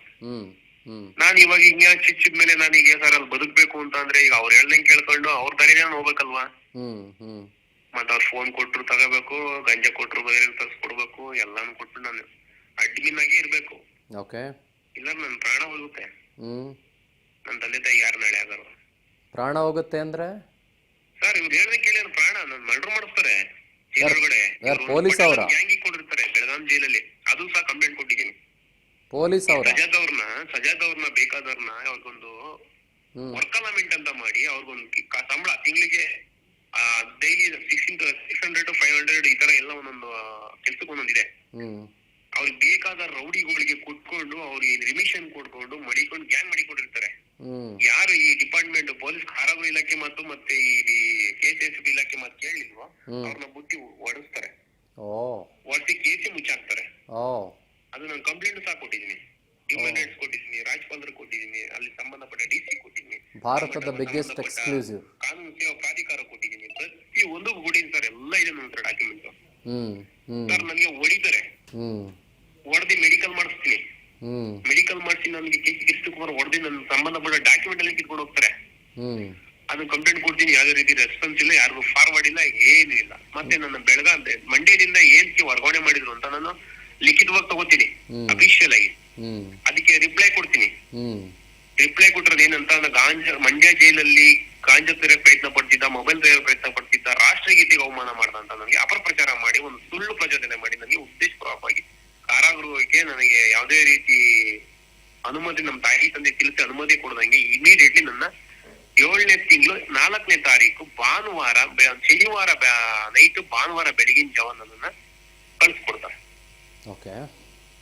ನಾನು ಇವಾಗ ಹಿಂಗ ಚುಚ್ಚಿದ್ಮೇಲೆ ನಾನೀಗ ಸರ್ ಅಲ್ಲಿ ಬದುಕ್ಬೇಕು ಅಂತ ಅಂದ್ರೆ ಈಗ ಅವ್ರು ಹೇಳ್ದಂಗೆ ಕೇಳ್ಕೊಂಡು ಅವ್ರ ದಾರಿನೇ ನಾನು ಹೋಗ್ಬೇಕಲ್ವಾ. ಮತ್ತೆ ಅವ್ರ ಫೋನ್ ಕೊಟ್ರು ತಗೋಬೇಕು, ಗಂಜಾ ಕೊಟ್ರು ಬೇರೆ ತರ್ಸ್ಕೊಡ್ಬೇಕು, ಎಲ್ಲಾನು ಕೊಟ್ಟು ನಾನು ಅಡ್ಮಿನ್ ಆಗೇ ಇರ್ಬೇಕು. ಇಲ್ಲ ನನ್ ಪ್ರಾಣ ಹೋಗುತ್ತೆ. ನನ್ನ ತಂದೆ ತಾಯಿ ಯಾರು ನಾಳೆ ಆಗಾರ ಪ್ರಾಣ ಹೋಗುತ್ತೆ ಅಂದ್ರೆ ಸರ್ ಇವ್ರು ಹೇಳ್ದಂಗೆ ಕೇಳಿ ಪ್ರಾಣ ನನ್ ಮರ್ಡರ್ ಮಾಡಿಸ್ತಾರೆ. ಪೊಲೀಸ್ ಅವರ ಗ್ಯಾಂಗ್ ಇಟ್ಕೊಂಡಿರ್ತಾರೆ ಬೆಳಗಾಂ ಜೈಲಲ್ಲಿ. ಅದು ಸಹ ಕಂಪ್ಲೇಂಟ್ ಕೊಟ್ಟಿದ್ದೀನಿ. ಪೊಲೀಸ್ ಅವರ ಸಜಾದ್ ಅವ್ರನ್ನ ಬೇಕಾದವ್ರನ್ನ ಅವ್ರಿಗೊಂದು ವರ್ಕಲಾಮೆಂಟ್ ಅಂತ ಮಾಡಿ ಅವ್ರಿಗೊಂದು ಸಂಬಳ ತಿಂಗಳಿಗೆ ಡೈಲಿ 600 to 500 ಈ ತರ ಎಲ್ಲ ಒಂದೊಂದು ಕೆಲ್ಸಕ್ಕೆ ಒಂದೊಂದಿದೆ. ಅವ್ರಿಗೆ ಬೇಕಾದ ರೌಡಿಗಳಿಗೆ ಕೊಟ್ಕೊಂಡು ಅವ್ರಿಗೆ ರಿಮಿಷನ್ ಕೊಟ್ಕೊಂಡು ಮಡಿಕೊಂಡು ಗ್ಯಾಂಗ್ ಮಾಡಿಕೊಂಡಿರ್ತಾರೆ. ಯಾರು ಈ ಡಿಪಾರ್ಟ್ಮೆಂಟ್ ಪೊಲೀಸ್ ಕಾರಾಗೃಹ ಇಲಾಖೆ ಮತ್ತು ಮತ್ತೆ ಈ KSISF ಇಲಾಖೆ ಮತ್ತೆ ಕೇಳಿಲ್ವೋ ಅವ್ರನ್ನ ಬುದ್ಧಿ ಓಡಿಸ್ತಾರೆ, ಒಡ್ಸಿ ಕೇಸಿ ಮುಚ್ಚಾಕ್ತಾರೆ. ಅದು ನಾನು ಕಂಪ್ಲೇಂಟ್ ಸಹ ಕೊಟ್ಟಿದ್ದೀನಿ, ಹ್ಯೂಮನ್ ರೈಟ್ಸ್ ಕೊಟ್ಟಿದ್ದೀನಿ, ರಾಜ್ಪಾಲರು ಕೊಟ್ಟಿದ್ದೀನಿ, ಅಲ್ಲಿ ಸಂಬಂಧಪಟ್ಟ DC ಕೊಟ್ಟಿದ್ದೀನಿ, ಭಾರತದ ಬಿಗ್ಗೆಸ್ಟ್ ಎಕ್ಸ್ಕ್ಲೂಸಿವ್ ಕಾನೂನು ಸೇವಾ ಪ್ರಾಧಿಕಾರ ಕೊಟ್ಟಿದ್ದೀನಿ. ಪ್ರತಿ ಒಂದು ಕೊಟ್ಟಿದ್ದೀನಿ ಸರ್, ಎಲ್ಲ ಇದೆ ನನ್ನ ಹತ್ರ ಡಾಕ್ಯುಮೆಂಟ್. ಸರ್ ನನಗೆ ಹೊಡಿತಾರೆ, ಹೊಡೆದಿ ಮೆಡಿಕಲ್ ಮಾಡಿಸ್ತೀನಿ, ಮೆಡಿಕಲ್ ಮಾಡಿಸಿ ನನಗೆ ಕೃಷ್ಣಕುಮಾರ್ ಹೊಡೆದಿ ನನ್ನ ಸಂಬಂಧಪಟ್ಟ ಡಾಕ್ಯುಮೆಂಟ್ ಎಲ್ಲ ಕಿತ್ಕೊಂಡು ಹೋಗ್ತಾರೆ. ಅದನ್ನ ಕಂಪ್ಲೇಂಟ್ ಕೊಡ್ತೀನಿ, ಯಾವುದೇ ರೀತಿ ರೆಸ್ಪಾನ್ಸ್ ಇಲ್ಲ, ಯಾರಿಗೂ ಫಾರ್ವರ್ಡ್ ಇಲ್ಲ, ಏನು ಇಲ್ಲ. ಮತ್ತೆ ನನ್ನ ಬೆಳಗಾಂ ಮಂಡ್ಯದಿಂದ ಏನ್ಕೆ ವರ್ಗಾವಣೆ ಮಾಡಿದ್ರು ಅಂತ ನಾನು ಲಿಖಿತವಾಗಿ ತಗೋತೀನಿ ಅಫಿಷಿಯಲ್ ಆಗಿ, ಅದಕ್ಕೆ ರಿಪ್ಲೈ ಕೊಡ್ತೀನಿ. ರಿಪ್ಲೈ ಕೊಟ್ಟಿರೋದು ಏನಂತ, ಮಂಡ್ಯ ಜೈಲಲ್ಲಿ ಗಾಂಜಾ ತೆರೆ ಪ್ರಯತ್ನ ಪಡ್ತಿದ್ದ, ಮೊಬೈಲ್ ತೆರೆ ಪ್ರಯತ್ನ ಪಡ್ತಿದ್ದ, ರಾಷ್ಟ್ರಗೀತೆಗೆ ಅವಮಾನ ಮಾಡ್ದ ಅಂತ ನನಗೆ ಅಪಪ್ರಚಾರ ಮಾಡಿ ಒಂದು ಸುಳ್ಳು ಪ್ರಚೋದನೆ ಮಾಡಿ ನನಗೆ ಉದ್ದೇಶಪೂರ್ವಕವಾಗಿ ಕಾರಾಗೃಹಕ್ಕೆ ನನಗೆ ಯಾವುದೇ ರೀತಿ ಅನುಮತಿ ನಮ್ಮ ತಾಯಿ ತಂದೆ ತಿಳಿಸಿ ಅನುಮತಿ ಕೊಡದಂಗೆ ಇಮಿಡಿಯೇಟ್ಲಿ ನನ್ನ 7ನೇ ತಿಂಗಳು 4ನೇ ತಾರೀಕು ಭಾನುವಾರ ಶನಿವಾರ ನೈಟ್ ಭಾನುವಾರ ಬೆಳಗಿನ ಜಾವ ನನ್ನನ್ನ ಕಳ್ಸಿಕೊಡ್ತಾರೆ.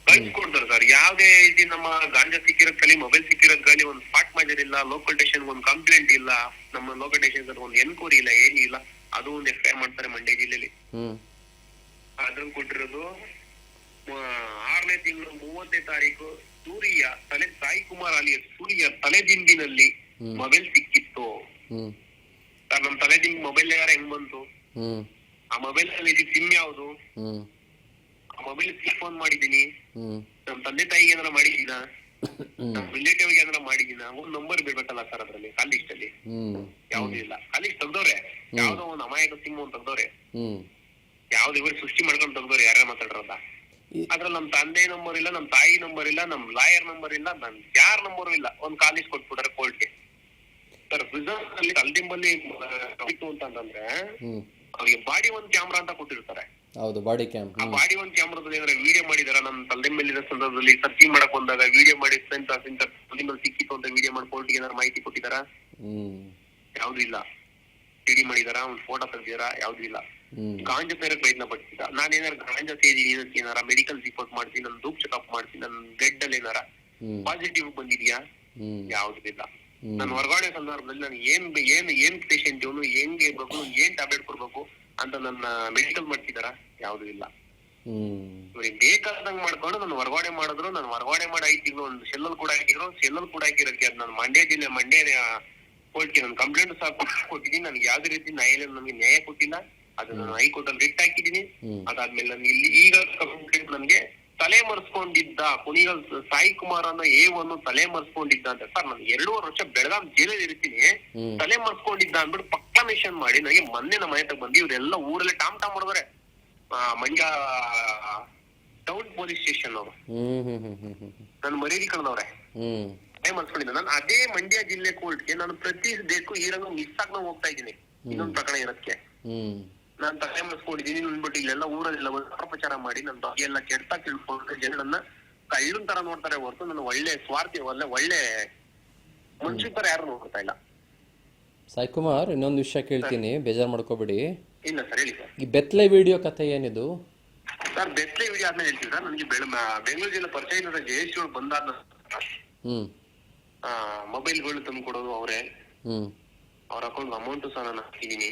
ಕಳ್ಸಿಕೊಡ್ತಾರೆ ಸರ್. ಯಾವ್ದೇ ರೀತಿ ನಮ್ಮ ಗಾಂಜಾ ಸಿಕ್ಕಿರೋದ್ರಲ್ಲಿ, ಮೊಬೈಲ್ ಸಿಕ್ಕಿರೋದ್ರಲ್ಲಿ ಒಂದು ಸ್ಪಾಟ್ ಮೆಜರ್ ಇಲ್ಲ, ಲೋಕಲ್ ಸ್ಟೇಷನ್ ಒಂದು ಕಂಪ್ಲೇಂಟ್ ಇಲ್ಲ, ನಮ್ಮ ಲೋಕಲ್ ಸ್ಟೇಷನ್ ಒಂದು ಎನ್ಕ್ವೈರಿ ಇಲ್ಲ, ಏನಿಲ್ಲ. ಅದು ಒಂದು FIR ಮಾಡ್ತಾರೆ ಮಂಡ್ಯ ಜಿಲ್ಲೆಯಲ್ಲಿ. ಅದನ್ನ ಕೊಟ್ಟಿರೋದು 6ನೇ ತಿಂಗಳು 30ನೇ ತಾರೀಕು ಸಾಯಿ ಕುಮಾರ್ ಅಲಿಯ ಸೂರ್ಯ ತಲೆದಿಂಬಿನಲ್ಲಿ ಮೊಬೈಲ್ ಸಿಕ್ಕಿತ್ತು ಸರ್. ನಮ್ ತಲೆದಿಂಬಿ ಮೊಬೈಲ್ ಯಾರ ಹೆಂಗ್ ಬಂತು? ಆ ಮೊಬೈಲ್ ಅಲ್ಲಿ ಸಿಮ್ ಯಾವ್ದು? ಆ ಮೊಬೈಲ್ ಫೋನ್ ಮಾಡಿದೀನಿ. ನಮ್ ತಂದೆ ತಾಯಿಗೆ ಏನಾರ ಮಾಡಿದೀನ, ನಮ್ ರಿಲೇಟಿವ್ ಗೆ ಏನಾರ ಮಾಡಿದೀನ? ಒಂದ್ ನಂಬರ್ ಬಿಡ್ಬೇಕಲ್ಲ ಸರ್ ಅದ್ರಲ್ಲಿ, ಕಾಲ್ ಲಿಸ್ಟ್ ಅಲ್ಲಿ ಯಾವ್ದು ಇಲ್ಲ. ಕಾಲ್ ಲಿಸ್ಟ್ ತೆಗ್ದವ್ರೆ, ಯಾವ್ದೋ ಒಂದ್ ಅಮಾಯಕ ಸಿಮ್ ಒಂದ್ ತೆಗ್ದವ್ರೆ, ಯಾವ್ದು ಇವರು ಸೃಷ್ಟಿ ಮಾಡ್ಕೊಂಡು ತೆಗ್ದವ್ರೆ, ಯಾರ್ಯಾರು ಮಾತಾಡ್ರಲ್ಲ. ಅದ್ರಲ್ಲಿ ನಮ್ ತಂದೆ ನಂಬರ್ ಇಲ್ಲ, ನಮ್ ತಾಯಿ ನಂಬರ್ ಇಲ್ಲ, ನಮ್ ಲಾಯರ್ ನಂಬರ್ ಇಲ್ಲ, ನನ್ ಯಾರ ನಂಬರು ಇಲ್ಲ. ಒಂದ್ ಕಾಲೇಜ್ ಕೊಟ್ಬಿಟ್ಟಾರೆ ಕೋರ್ಟ್ಗೆ. ಸರ್ ಪ್ರಿಸರ್ವ್ ಅಲ್ಲಿ ಕಲ್ದಿಂಬಲ್ಲಿ ಇತ್ತು ಅಂತಂದ್ರೆ ಅವ್ರಿಗೆ ಬಾಡಿ ಒಂದ್ ಕ್ಯಾಮ್ರಾ ಅಂತ ಕೊಟ್ಟಿರ್ತಾರೆ. ಹೌದು, ಬಾಡಿ ಕ್ಯಾಮ್. ಆ ಬಾಡಿ ಒಂದ್ ಕ್ಯಾಮ್ರಾದಲ್ಲಿ ಏನಾರ ವಿಡಿಯೋ ಮಾಡಿದಾರ, ನನ್ನ ತಲೆ ಮೇಲಿನ ಸಂದರ್ಭದಲ್ಲಿ ಸರ್ಚಿಂಗ್ ಮಾಡಕ್ ಬಂದಾಗ ವಿಡಿಯೋ ಮಾಡಿ ಸಿಕ್ಕಿತ್ತು ಅಂತ ವಿಡಿಯೋ ಮಾಡಿ ಕೋರ್ಟ್ಗೆ ಏನಾರು ಮಾಹಿತಿ ಕೊಟ್ಟಿದಾರ? ಯಾವ್ದು ಇಲ್ಲ. ಸಿಡಿ ಮಾಡಿದಾರ, ಒಂದ್ ಫೋಟೋ ತೆಗ್ದಿದಾರ? ಯಾವ್ದು ಇಲ್ಲ. ಗಾಂಜಾ ಸೇರಕ್ ಪ್ರಯತ್ನ ಪಡ್ತಿದ್ದ. ನಾನೇನಾರ ಗಾಂಜಾ ಸೇರಿ ಏನಾರ ಮೆಡಿಕಲ್ ರಿಪೋರ್ಟ್ ಮಾಡ್ತೀನಿ, ನನ್ ಧೂಪ್ ಚೆಕಪ್ ಮಾಡ್ತೀನಿ, ನನ್ ಬ್ಲಡ್ ಅಲ್ಲಿ ಏನಾರ ಪಾಸಿಟಿವ್ ಬಂದಿದ್ಯಾ? ಯಾವ್ದು ಇಲ್ಲ. ನಾನು ಹೊರಗಡೆ ಸಂದರ್ಭದಲ್ಲಿ ನಾನು ಏನ್ ಪೇಷಂಟ್ ಇವನು, ಹೆಂಗ್ ಇರ್ಬೇಕು, ಏನ್ ಟ್ಯಾಬ್ಲೆಟ್ ಕೊಡ್ಬೇಕು ಅಂತ ನನ್ನ ಮೆಡಿಕಲ್ ಮಾಡ್ತಿದಾರ? ಯಾವ್ದು ಇಲ್ಲ. ಇವ್ರಿಗೆ ಬೇಕಾದಂಗ್ ಮಾಡ್ಕೊಂಡು ನಾನು ಹೊರಗಡೆ ಮಾಡಿದ್ರು, ನಾನು ಹೊರಗಡೆ ಮಾಡಿ 5 ತಿಂಗಳು ಒಂದು ಸೆಲ್ಲಲ್ ಕೂಡ ಹಾಕಿರೋಕೆ ನಾನು ಮಂಡ್ಯ ಜಿಲ್ಲೆ ಕೋರ್ಟ್ಗೆ ನಾನು ಕಂಪ್ಲೇಂಟ್ ಸಹ ಕೊಟ್ಟಿದ್ದೀನಿ. ನನಗೆ ಯಾವ್ದೇ ರೀತಿ ನಮಗೆ ನ್ಯಾಯ ಕೊಟ್ಟಿಲ್ಲ. ಅದು ನಾನು ಹೈಕೋರ್ಟ್ ಅಲ್ಲಿ ರಿಟ್ ಹಾಕಿದ್ದೀನಿ. ಅದಾದ್ಮೇಲೆ ನನಗೆ ಇಲ್ಲಿ ಈಗ ಕಂಪ್ಲೇಂಟ್ ನನಗೆ ತಲೆ ಮರೆಸ್ಕೊಂಡಿದ್ದ ಕುಣಿಗಲ್ ಸಾಯಿ ಕುಮಾರ್ ಅನ್ನೋ A1 ತಲೆ ಮರೆಸ್ಕೊಂಡಿದ್ದ ಅಂತ. ಸರ್ ನಾನು 2.5 ವರ್ಷ ಬೆಳಗಾಂ ಜೈಲಲ್ಲಿ ಇರ್ತೀನಿ, ತಲೆ ಮರೆಸ್ಕೊಂಡಿದ್ದ ಅಂದ್ಬಿಟ್ಟು ಪಕ್ಲಾಮೇಷನ್ ಮಾಡಿ ನನಗೆ ಮೊನ್ನೆ ನಮ್ಮ ಮನೆ ಬಂದು ಇವರೆಲ್ಲ ಊರಲ್ಲಿ ಟಾಮ್ ಮಾಡಿದ್ರೆ. ಮಂಡ್ಯ ಟೌನ್ ಪೊಲೀಸ್ ಸ್ಟೇಷನ್ ಅವರು ನನ್ನ ಮರ್ಯಾದೆ ಕಳೆದವ್ರೆ. ತಲೆ ಮರೆಸ್ಕೊಂಡಿದ್ದ. ನಾನು ಅದೇ ಮಂಡ್ಯ ಜಿಲ್ಲೆ ಕೋರ್ಟ್ಗೆ ನಾನು ಪ್ರತಿ ಡೇಟ್ಗೂ ಈ ರಂಗ ಮಿಸ್ ಆಗಿ ಹೋಗ್ತಾ ಇದ್ದೀನಿ ಇನ್ನೊಂದು ಪ್ರಕರಣ ಇರೋದಕ್ಕೆ. ನಾನ್ ತಲೆ ಮರೆಸ್ಕೊಂಡಿದ್ದೀನಿ ಅಂದ್ಬಿಟ್ಟು ಇಲ್ಲೆಲ್ಲ ಊರಲ್ಲೆಲ್ಲ ಅಪಪ್ರಚಾರ ಮಾಡಿ ನನ್ನ ಬಗ್ಗೆ ಎಲ್ಲ ಕೆಡ್ತಾ ತಿಳ್ಕೊಂಡು ಜನಗಳನ್ನ ಕಳ್ಳನ್ ತರ ನೋಡ್ತಾರೆ ಹೊರತು ನನ್ನ ಒಳ್ಳೆ ಸ್ವಾರ್ಥಿ ಒಳ್ಳೆ ಮನುಷ್ಯ ತರ ಯಾರು ನೋಡ್ತಾ ಇಲ್ಲ. ಸಾಯಿ ಕುಮಾರ್, ಇನ್ನೊಂದು ವಿಷಯ ಕೇಳ್ತೀನಿ, ಬೇಜಾರ್ ಮಾಡ್ಕೋಬೇಡಿ. ಇಲ್ಲ ಸರ್, ಹೇಳಿ ಸರ್. ಈ ಬೆತ್ಲೆ ವಿಡಿಯೋ ಕಥೆ ಏನಿದು? ಸರ್ ಬೆತ್ಲೆ ವಿಡಿಯೋ ಆದ್ಮೇಲೆ ಹೇಳ್ತೀವಿ ಸರ್. ನನಗೆ ಬೆಂಗಳೂರು ಜಿಲ್ಲೆ ಪರಿಚಯ ಇರೋ ಜಯೇಶ್ ಬಂದಾದ ಮೊಬೈಲ್ಗಳು ತಂದು ಕೊಡೋದು ಅವರೇ. ಅವ್ರ ಅಕೌಂಟ್ ಅಮೌಂಟ್ ಸಹ ನಾನು ಹಾಕಿದೀನಿ.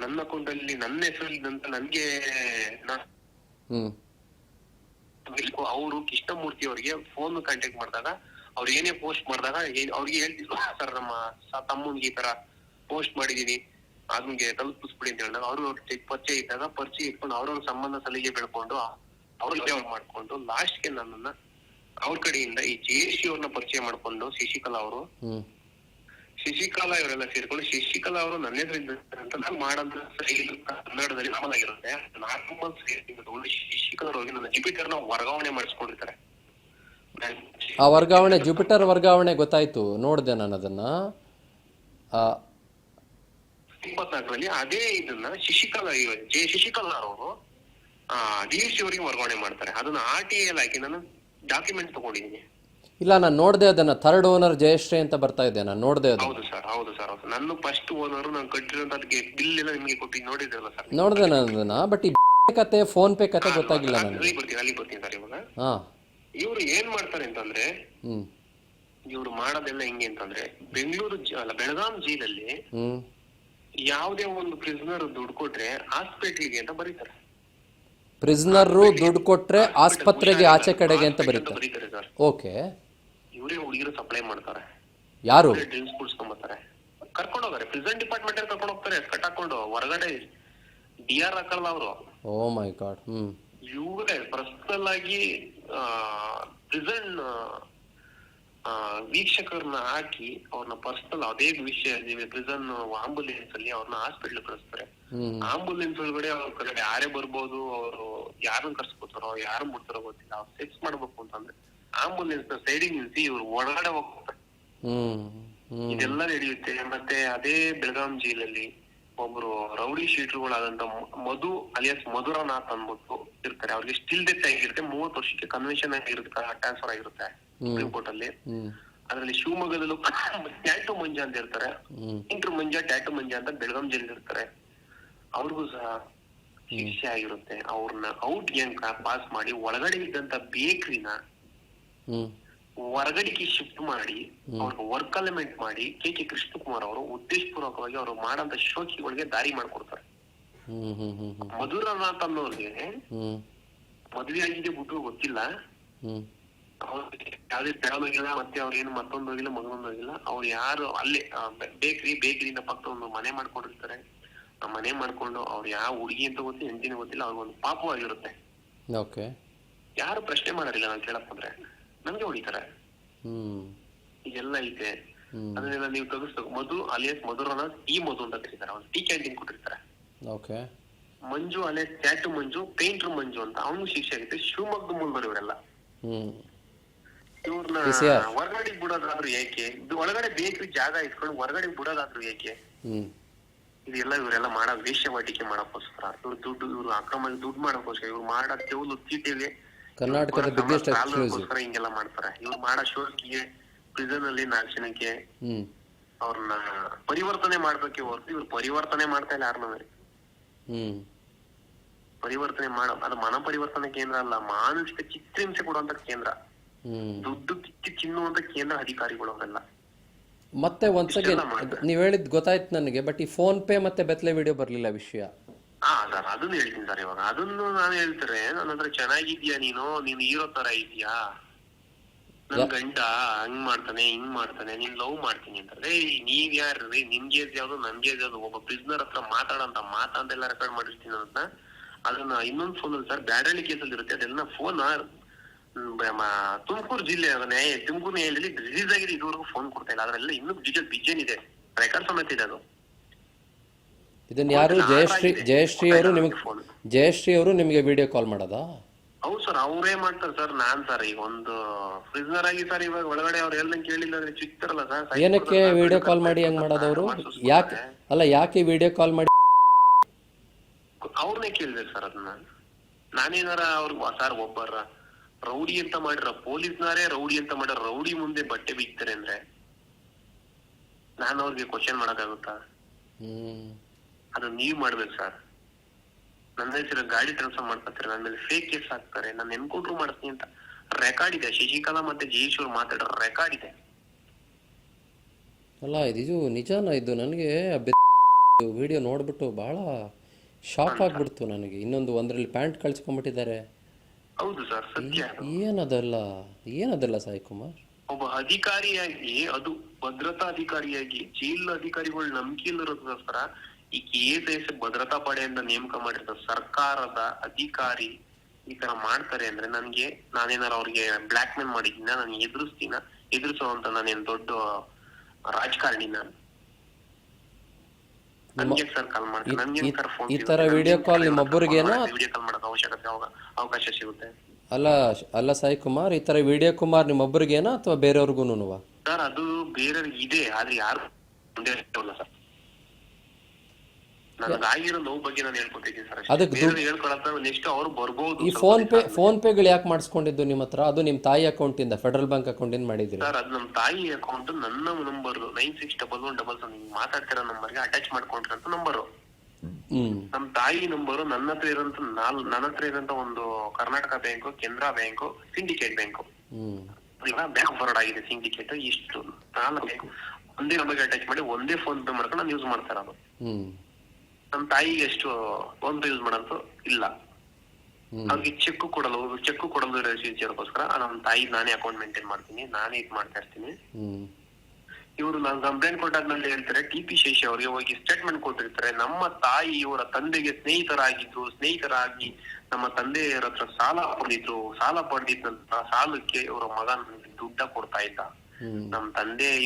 ನನ್ನ ಅಕೌಂಟ್ ಅಲ್ಲಿ ನನ್ನ ಹೆಸರಿದ್ದಂತ ನನ್ಗೆ ಅವರು ಕೃಷ್ಣಮೂರ್ತಿ ಅವರಿಗೆ ಫೋನ್ ಕಾಂಟ್ಯಾಕ್ಟ್ ಮಾಡಿದಾಗ ಅವ್ರು ಏನೇ ಪೋಸ್ಟ್ ಮಾಡಿದಾಗ ಅವ್ರಿಗೆ ಹೇಳ್ತಿದ್ರು, ಸರ್ ನಮ್ಮ ತಮ್ಮನ್ಗೆ ಈ ತರ ಪೋಸ್ಟ್ ಮಾಡಿದೀನಿ, ಅದನ್ಗೆ ತಲುಪಿಸ್ಬಿಡಿ ಅಂತ ಹೇಳಿದಾಗ ಅವರು ಪರಿಚಯ ಇದ್ದಾಗ ಪರಿಚಯ ಇಟ್ಕೊಂಡು ಅವ್ರವ್ರ ಸಂಬಂಧ ಸಲಿಗೆ ಬೆಳ್ಕೊಂಡು ಅವ್ರ ಮಾಡ್ಕೊಂಡು ಲಾಸ್ಟ್ಗೆ ನನ್ನನ್ನ ಅವ್ರ ಕಡೆಯಿಂದ ಈ ಜಯಶ್ರೀ ಅವ್ರನ್ನ ಪರಿಚಯ ಮಾಡ್ಕೊಂಡು ಶಶಿಕಲಾ ಇವರೆಲ್ಲ ಸೇರ್ಕೊಂಡು ಶಶಿಕಲಾ ಅವರು ನನ್ನ ಹೆಸರಿಂದ ನಾನು ಮಾಡಂತ ಕನ್ನಡದಲ್ಲಿ ನಾರ್ಮಲ್ ಆಗಿರುತ್ತೆ. ನಾರ್ಮಲ್ ಶಶಿಕಲಾ ಅವ್ರಿಗೆ ನನ್ನ ಜುಪಿಟರ್ ನ ವರ್ಗಾವಣೆ ಮಾಡಿಸ್ಕೊಂಡಿರ್ತಾರೆ. ಆ ವರ್ಗಾವಣೆ, ಜುಪಿಟರ್ ವರ್ಗಾವಣೆ ಗೊತ್ತಾಯ್ತು, ನೋಡಿದೆ ನಾನು ಅದನ್ನ. 24ರಲ್ಲಿ ಅದೇ ಇದನ್ನ ಶಶಿಕಲಾ ಅವರು DSC ಅವರಿಗೆ ವರ್ಗಾವಣೆ ಮಾಡ್ತಾರೆ. ಅದನ್ನ RTI ಹಾಕಿ ನಾನು ಡಾಕ್ಯುಮೆಂಟ್ ತಗೊಂಡಿದ್ದೀನಿ. ಇಲ್ಲ, ನಾನು ನೋಡಿದೆ ಅದನ್ನ. ಥರ್ಡ್ ಓನರ್ ಜಯಶ್ರೀ ಅಂತ ಬರ್ತಾ ಇದೆ, ನಾನು ನೋಡಿದೆ ಅದು. ಹೌದು ಸರ್. ನನ್ನ ಫಸ್ಟ್ ಓನರ್ ನಾನು ಕಟ್ಟಿರೋಂತ ಅದಕ್ಕೆ ಬಿಲ್ ಎಲ್ಲ ನಿಮಗೆ ಕೊಟ್ಟು ನೋಡಿದ್ರಲ್ಲ ಸರ್? ನೋಡಿದೆ ನಾನು ಅದನ್ನ. ಬಟ್ ಈ ಕತೆ, ಫೋನ್ ಪೇ ಕತೆ ಗೊತ್ತಾಗಿಲ್ಲ ನನಗೆ. ಅಲ್ಲಿ ಬರ್ತೀನಿ ಸರ್. ಇವಾಗ ಇವ್ರು ಏನ್ ಮಾಡ್ತಾರೆ ಅಂತಂದ್ರೆ, ಇವ್ರು ಮಾಡೋದೆಲ್ಲ ಹೆಂಗೆ ಅಂತಂದ್ರೆ, ಬೆಳಗಾಂ ಜೈಲಲ್ಲಿ ಯಾವುದೇ ಒಂದು ಪ್ರಿಸನರ್ ದುಡ್ಡು ಕೊಟ್ರೆ ಹಾಸ್ಪಿಟ್ಲಿಗೆ ಅಂತ ಬರೀತಾರೆ. ಪ್ರಿಸನರ್ ದುಡ್ಡು ಕೊಟ್ರೆ ಆಸ್ಪತ್ರೆಗೆ ಆಚೆ ಕಡೆಗೆ ಅಂತ ಬರೀತಾರೆ ಸರ್. ಓಕೆ. ಇವರೇ ಹುಡುಗಿರು ಸಪ್ಲೈ ಮಾಡ್ತಾರೆ. ಯಾರು? ಡ್ರಿಂಕ್ಸ್ ಕುಡ್ಸ್ಕೊಂಡ್ಬರ್ತಾರೆ, ಕರ್ಕೊಂಡು ಹೋಗ್ತಾರೆ. ಪ್ರಿಸನ್ ಡಿಪಾರ್ಟ್ಮೆಂಟ್ ಅಲ್ಲಿ ಕರ್ಕೊಂಡು ಹೋಗ್ತಾರೆ ಕಟ್ ಹಾಕೊಂಡು. ಹೊರಗಡೆ DR ಹಾಕಲ್ಲ ಅವರು. ಓ ಮೈ ಗಾಡ್. ಇವರೇ ಪರ್ಸನಲ್ ಆಗಿ ಪ್ರಿಸನ್ ವೀಕ್ಷಕರನ್ನ ಹಾಕಿ ಅವ್ರನ್ನ ಪರ್ಸನಲ್ ಅದೇ ವಿಷಯ ಪ್ರಿಸನ್ ಆಂಬುಲೆನ್ಸ್ ಅಲ್ಲಿ ಅವ್ರನ್ನ ಹಾಸ್ಪಿಟಲ್ ಕಳಿಸ್ತಾರೆ. ಆಂಬುಲೆನ್ಸ್ ಒಳಗಡೆ ಅವ್ರ ಕಡೆ ಯಾರೇ ಬರ್ಬೋದು, ಅವರು ಯಾರನ್ನ ಕರ್ಸ್ಕೊತಾರೋ ಯಾರು ಮುಡ್ತಾರೋ ಗೊತ್ತಿಲ್ಲ. ಅವ್ರು ಸೆಕ್ಸ್ ಮಾಡ್ಬೇಕು ಅಂತಂದ್ರೆ ಆಂಬುಲೆನ್ಸ್ ನ ಸೈಡಿಗೆ ನಿಲ್ಸಿ ಇವ್ರು ಒಳಗಡೆ ಹೋಗ್ತಾರೆ. ಇದೆಲ್ಲ ನಡೆಯುತ್ತೆ. ಮತ್ತೆ ಅದೇ ಬೆಳಗಾಂ ಜೈಲಲ್ಲಿ ಒಬ್ರು ರೌಡಿ ಶೀಟರ್ಗಳಾದಂತ ಮಧು ಅಲಿಯಾಸ್ ಮಧುರನಾಥ್ ಅಂದ್ಬಿಟ್ಟು ಇರ್ತಾರೆ. ಅವ್ರಿಗೆ ಸ್ಟಿಲ್ ಡೆತ್ ಆಗಿರುತ್ತೆ. 30 ವರ್ಷಕ್ಕೆ ಕನ್ವೆನ್ಷನ್ ಆಗಿರುತ್ತೆ, ಟ್ರಾನ್ಸ್ಫರ್ ಆಗಿರುತ್ತೆ ಸುಪ್ರೀಂ ಕೋರ್ಟ್ ಅಲ್ಲಿ. ಅದ್ರಲ್ಲಿ ಶಿವಮೊಗ್ಗದಲ್ಲೂ ಟ್ಯಾಟು ಮಂಜ ಅಂತ ಇರ್ತಾರೆ. ಟ್ಯಾಟು ಮಂಜ ಅಂತ ಬೆಳಗಾಂ ಜೈಲ್ ಇರ್ತಾರೆ. ಅವ್ರಿಗೂ ಸಹ ಶಿಕ್ಷೆ ಆಗಿರುತ್ತೆ. ಅವ್ರನ್ನ ಔಟ್ ಗ್ಯಾಂಗ್ ಪಾಸ್ ಮಾಡಿ ಒಳಗಡೆ ಇದ್ದಂತ ಬೇಕರಿನ ಹೊರಗಡೆಗೆ ಶಿಫ್ಟ್ ಮಾಡಿ ಅವ್ರಿಗೆ ವರ್ಕ್ ಅಲೈನ್ಮೆಂಟ್ ಮಾಡಿ KK ಕೃಷ್ಣಕುಮಾರ್ ಅವರು ಉದ್ದೇಶಪೂರ್ವಕವಾಗಿ ಅವ್ರು ಮಾಡಂತ ಶೋಕಿಗಳಿಗೆ ದಾರಿ ಮಾಡ್ಕೊಡ್ತಾರೆ. ಮಧುರನಾಥ್ ಅನ್ನೋರಿಗೆ ಮದ್ವೆ ಆಗಿದೆ ಬಿಟ್ಟು ಗೊತ್ತಿಲ್ಲ, ಯಾವ್ದೇ ತಗೊಂಡೋಗಿಲ್ಲ, ಮತ್ತೆ ಅವ್ರೇನು ಮತ್ತೊಂದು ಹೋಗಿಲ್ಲ, ಮಗನೊಂದು ಹೋಗಿಲ್ಲ. ಅವ್ರು ಯಾರು ಅಲ್ಲೇ ಬೇಕರಿಯಿಂದ ಪಕ್ಕ ಒಂದು ಮನೆ ಮಾಡ್ಕೊಂಡಿರ್ತಾರೆ. ಆ ಮನೆ ಮಾಡ್ಕೊಂಡು ಅವ್ರು ಯಾವ ಹುಡುಗಿ ಅಂತ ಗೊತ್ತಿಲ್ಲ, ಹೆಂಡತಿನ ಗೊತ್ತಿಲ್ಲ, ಅವ್ರಿಗೊಂದು ಪಾಪು ಆಗಿರುತ್ತೆ. ಯಾರು ಪ್ರಶ್ನೆ ಮಾಡೋದಿಲ್ಲ. ನಾನು ಕೇಳಕ್ ಬಂದ್ರೆ ನಮ್ಗೆ ಹೊಡಿತಾರೆ. ಇದೆಲ್ಲ ಐತೆ. ಅದನ್ನೆಲ್ಲ ನೀವು ತೆಗಿಸ್ಬೇಕು. ಮಧು ಅಲಿಯಾಸ್ ಮಧುರನಾಥ್ ಈ ಮಧು ಅಂತ ಕರೀತಾರೆ. ಅವ್ರು ಟೀ ಕ್ಯಾಂಟೀನ್ ಕೊಟ್ಟಿರ್ತಾರೆ. ಮಂಜು ಅಲೆ ಟ್ಯಾಟು ಮಂಜು, ಪೇಂಟ್ರ್ ಮಂಜು ಅಂತ ಅವನು ಶಿಕ್ಷೆ ಆಗಿದೆ. ಶಿವಮೊಗ್ಗ ಮೂಲದವರು ಇವರೆಲ್ಲ. ಇವ್ರನ್ನ ಹೊರಗಡೆ ಬಿಡೋದಾದ್ರು ಏಕೆ? ಇದು ಒಳಗಡೆ ಬೇಕ್ರಿ ಜಾಗ ಇಟ್ಕೊಂಡು ಹೊರಗಡೆ ಬಿಡೋದಾದ್ರು ಏಕೆ? ಇದೆಲ್ಲ ಇವರೆಲ್ಲ ಮಾಡೋ ವೇಶ್ಯವಾಟಿಕೆ ಮಾಡೋಕ್ಕೋಸ್ಕರ, ಇವ್ರು ಅಕ್ರಮವಾಗಿ ದುಡ್ಡು ಮಾಡೋಕ್ಕೋಸ್ಕರ, ಇವ್ರು ಮಾಡೋ ತೆವಲು ತೀಟೆಗೆ ಕರ್ನಾಟಕದ ಬಿಗ್ಗೆಸ್ಟ್ ಎಕ್ಸ್ಕ್ಲೂಸಿವ್ ಹಿಂಗೆಲ್ಲ ಮಾಡ್ತಾರೆ. ಇವ್ರು ಮಾಡೋ ಶೋಕಿಗೆ ಪ್ರಿಸನ್ ಅಲ್ಲಿ 4 ಜನಕ್ಕೆ ಅವ್ರನ್ನ ಪರಿವರ್ತನೆ ಮಾಡ್ಬೇಕೆ ಹೊರತು ಇವ್ರು ಪರಿವರ್ತನೆ ಮಾಡ್ತಾ ಇಲ್ಲ ಯಾರನ್ನ. ಪರಿವರ್ತನೆ ಅದು ಮನ ಪರಿವರ್ತನೆ ಕೇಂದ್ರ ಅಲ್ಲ, ಮಾನಸಿಕ ಚಿತ್ರಹಿಂಸೆ ಕೊಡುವಂತ ಕೇಂದ್ರ, ದುಡ್ಡು ಕಿತ್ತಿ ತಿನ್ನುವಂತ ಕೇಂದ್ರ ಅಧಿಕಾರಿಗಳು ಅವರೆಲ್ಲ. ಮತ್ತೆ ಒಂದ್ ಸೆಕೆಂಡ್, ನೀವ್ ಹೇಳಿದ್ ಗೊತ್ತಾಯ್ತು ನನಗೆ, ಬಟ್ ಈ ಫೋನ್ ಪೇ ಮತ್ತೆ ಬೆತ್ತಲೆ ವಿಡಿಯೋ ಬರ್ಲಿಲ್ಲ ವಿಷಯ. ಸರ್ ಅದನ್ನ ಹೇಳ್ತೀನಿ ಸರ್. ಇವಾಗ ಅದನ್ನು ನಾನು ಹೇಳ್ತಾರೆ, ನನ್ನ ಹತ್ರ ಚೆನ್ನಾಗಿದ್ಯಾ ನೀನು ಹೀರೋ ತರ ಇದೀಯಾ, ನನ್ ಗಂಡ ಹಂಗ್ ಮಾಡ್ತಾನೆ ಹಿಂಗ್ ಮಾಡ್ತಾನೆ, ನೀನ್ ಲವ್ ಮಾಡ್ತೀನಿ ಅಂತಾರೆ. ನೀವ್ ಯಾರ್ರಿ? ನಿಮ್ಗೆ ಯಾವ್ದು ನನ್ಗೆ ಯಾವ್ದು? ಒಬ್ಬ ಪ್ರಿಸ್ನರ್ ಹತ್ರ ಮಾತಾಡಂತ ಮಾತಾಂದೆಲ್ಲ ರೆಕಾರ್ಡ್ ಮಾಡಿರ್ತೀನಿ ಅಂತ. ಅದನ್ನ ಇನ್ನೊಂದು ಫೋನ್ ಅಲ್ಲಿ ಸರ್ ಬ್ಯಾಡಳ್ಳಿ ಕೇಸಲ್ಲಿ ಇರುತ್ತೆ, ಅದೆಲ್ಲ ಫೋನ್ ತುಮಕೂರು ಜಿಲ್ಲೆ ತುಮಕೂರು ನ್ಯಾಯಾಲಯದಲ್ಲಿ ರಿಲೀಸ್ ಆಗಿದೆ, ಇದುವರೆಗೂ ಫೋನ್ ಕೊಡ್ತಾ ಇಲ್ಲ. ಅದ್ರೆಲ್ಲ ಇನ್ನೂ ಡೀಟೇಲ್ ಬಿಜೆನ್ ಇದೆ, ರೆಕಾರ್ಡ್ ಸಮೇತ ಇದೆ ಅದು. ಇದನ್ನ ಯಾರು ಜಯಶ್ರೀ ಅವರು ನಿಮಗೆ ವಿಡಿಯೋ ಕಾಲ್ ಮಾಡೋದಾ? ಹೌದು ಸರ್, ಅವರೇ ಮಾಡ್ತಾರೆ ಸರ್. ನಾನ್ ಸರ್ ಈಗ ಒಂದು ಪ್ರಿಸನರ್ ಆಗಿ ಸರ್ ಇವಾಗ ಒಳಗಡೆ ಅವ್ರು ಎಲ್ಲ ಕೇಳಿಲ್ಲ ಅಂದ್ರೆ ಸಿಗ್ತಾರಲ್ಲ ಸರ್. ಏನಕ್ಕೆ ವಿಡಿಯೋ ಕಾಲ್ ಮಾಡಿ ಹೆಂಗ್ ಮಾಡೋದವ್ರು? ಯಾಕೆ ವಿಡಿಯೋ ಕಾಲ್ ಮಾಡಿ ಅವ್ರನ್ನೇ ಕೇಳಿದೆ ಸರ್. ಅದನ್ನ ನಾನೇನಾರ ಅವ್ರಿಗೆ ಸರ್ ಒಬ್ಬರ ರೌಡಿ ಅಂತ ಮಾಡಿರ ಪೊಲೀಸ್ನಾರೇ ರೌಡಿ ಅಂತ ಮಾಡಿರ ರೌಡಿ ಮುಂದೆ ಬಟ್ಟೆ ಬಿಗ್ತಾರೆ ಅಂದ್ರೆ ನಾನು ಅವ್ರಿಗೆ ಕ್ವಶನ್ ಮಾಡಕ್ಕಾಗುತ್ತಾ? ಅದು ನೀವ್ ಮಾಡ್ಬೇಕು ಸರ್. ನನ್ನ ಹೆಸರು ಗಾಡಿ ಟ್ರಾನ್ಸ್ಫರ್ ಮಾಡ್ಕೊತಾರೆ, ನನ್ನ ಮೇಲೆ ಫೇಕ್ ಕೇಸ್ ಹಾಕ್ತಾರೆ, ನಾನು ಎನ್ಕೌಂಟ್ರು ಮಾಡ್ತೀನಿ ಅಂತ ರೆಕಾರ್ಡ್ ಇದೆ. ಶಶಿಕಲಾ ಮತ್ತೆ ಜಯೇಶ್ವರ್ ಮಾತಾಡೋ ರೆಕಾರ್ಡ್ ಇದೆ. ಅಲ್ಲ ಇದು ನಿಜಾನ? ಇದು ನನಗೆ ವಿಡಿಯೋ ನೋಡ್ಬಿಟ್ಟು ಬಹಳ ಶಾಕ್ ಆಗ್ಬಿಡ್ತು ನನಗೆ. ಇನ್ನೊಂದು ಒಂದ್ರಲ್ಲಿ ಪ್ಯಾಂಟ್ ಕಳ್ಸ್ಕೊಂಡ್ಬಿಟ್ಟಿದ್ದಾರೆ. ಹೌದು ಸರ್, ಸತ್ಯ. ಏನದಲ್ಲ ಸಾಯಿ ಕುಮಾರ್, ಒಬ್ಬ ಅಧಿಕಾರಿಯಾಗಿ, ಅದು ಭದ್ರತಾ ಅಧಿಕಾರಿಯಾಗಿ ಜೈಲ್ ಅಧಿಕಾರಿಗಳು ನಂಬಿಕೆ ಇಲ್ಲರೋದಕ್ಕೋಸ್ಕರ ಈ KSIS ಭದ್ರತಾ ಪಡೆಯಿಂದ ನೇಮಕ ಮಾಡಿರೋ ಸರ್ಕಾರದ ಅಧಿಕಾರಿ ಈ ತರ ಮಾಡ್ತಾರೆ ಅಂದ್ರೆ ನಾನೇನಾರ ಅವ್ರಿಗೆ ಬ್ಲಾಕ್ ಮೇಲ್ ಮಾಡಿದ್ದೀನ? ನಾನು ಎದುರಿಸುವಂತ ನಾನೇನ್ ದೊಡ್ಡ ರಾಜಕಾರಣಿ? ನಾನು ನನ್ಗೆ ಸರ್ ಕಾಲ್ ಮಾಡ್ತೀನಿ, ನನ್ಗೆ ಸರ್ ಫೋನ್ ಈ ತರ ವಿಡಿಯೋ ಕಾಲ್ ನಿಮ್ಮೊಬ್ಬರಿಗೇನೋ ವಿಡಿಯೋ ಕಾಲ್ ಮಾಡೋಕೆ ಅವಕಾಶ ಸಿಗುತ್ತೆ? ಅಲ್ಲ ಸಾಯಿ ಕುಮಾರ್, ಈ ತರ ವಿಡಿಯೋ ಕುಮಾರ್ ನಿಮ್ಮೊಬ್ಬರಿಗೇನೋ ಅಥವಾ ಬೇರೆಯವ್ರಿಗೂನುವಾ? ಸರ್ ಅದು ಬೇರೆಯವ್ರಿಗೆ ಇದೆ, ಆದ್ರೆ ಯಾರು ಸರ್. ನನಗಾಗಿರೋ ನೋವು ಬಗ್ಗೆ ನಾನು ಹೇಳ್ಕೊತಿದ್ದೀನಿ ಸರ್. ಹೇಳ್ಕೊಳತ್ತ ನೆಕ್ಸ್ಟ್ ಅವ್ರು ಬರ್ಬೋದು. ಈ ಫೋನ್ ಪೇಗಳು ಯಾಕೆ ಮಾಡಿಸ್ಕೊಂಡಿದ್ದು ನಿಮ್ಮ ಹತ್ರ? ಅದು ನಿಮ್ ತಾಯಿ ಅಕೌಂಟ್ ಇಂದ, ಫೆಡರಲ್ ಬ್ಯಾಂಕ್ ಅಕೌಂಟ್ ಇಂದ ಮಾಡಿದ್ರಿ ಸರ್? ಅದು ನಮ್ಮ ತಾಯಿ ಅಕೌಂಟ್, ನನ್ನ ನಂಬರ್ 961177 ಮಾತಾಡ್ತಿರೋ ನಂಬರ್ಗೆ ಅಟ್ಯಾಚ್ ಮಾಡ್ಕೊಂಡ್ರಂತ ನಂಬರು. ನಮ್ ತಾಯಿ ನಂಬರು ನನ್ನ ಹತ್ರ ಇರೋಂತ ಒಂದು Karnataka bank, Canara bank, syndicate bank. Bank forward ಆಗಿದೆ ಸಿಂಡಿಕೇಟ್. ಇಷ್ಟು 4 ಬ್ಯಾಂಕು ಒಂದೇ ನಂಬರ್ಗೆ ಅಟ್ಯಾಚ್ ಮಾಡಿ ಒಂದೇ ಫೋನ್ ಪೇ ಮಾಡ್ಕೊಂಡು ನಾನು ಯೂಸ್ ಮಾಡ್ತಾ ಇರೋದು. ನಮ್ ತಾಯಿಗೆ ಎಷ್ಟು ಫೋನ್ ಪೇ ಯೂಸ್ ಮಾಡೋದು ಇಲ್ಲ. ಅವ್ರಿಗೆ ಚೆಕ್ ಕೊಡಲು ರಸೀದಿಗೋಸ್ಕರ ನಮ್ ತಾಯಿ ನಾನೇ ಅಕೌಂಟ್ ಮೇಂಟೈನ್ ಮಾಡ್ತೀನಿ, ನಾನೇ ಇದು ಮಾಡ್ತಾ ಇರ್ತೀನಿ. ಇವರು ನಾನು ಕಂಪ್ಲೇಂಟ್ ಕೊಟ್ಟಾದ್ಮೇಲೆ ಹೇಳ್ತಾರೆ, TP ಶೇಷಿ ಅವರಿಗೆ ಹೋಗಿ ಸ್ಟೇಟ್ಮೆಂಟ್ ಕೊಟ್ಟಿರ್ತಾರೆ. ನಮ್ಮ ತಾಯಿ ಇವರ ತಂದೆಗೆ ಸ್ನೇಹಿತರಾಗಿ ನಮ್ಮ ತಂದೆಯರ ಹತ್ರ ಸಾಲ ಪಡೆದಿದ್ದಂತ ಸಾಲಕ್ಕೆ ಇವರ ಮಗ ದುಡ್ಡ ಕೊಡ್ತಾ ಇದ್ದ.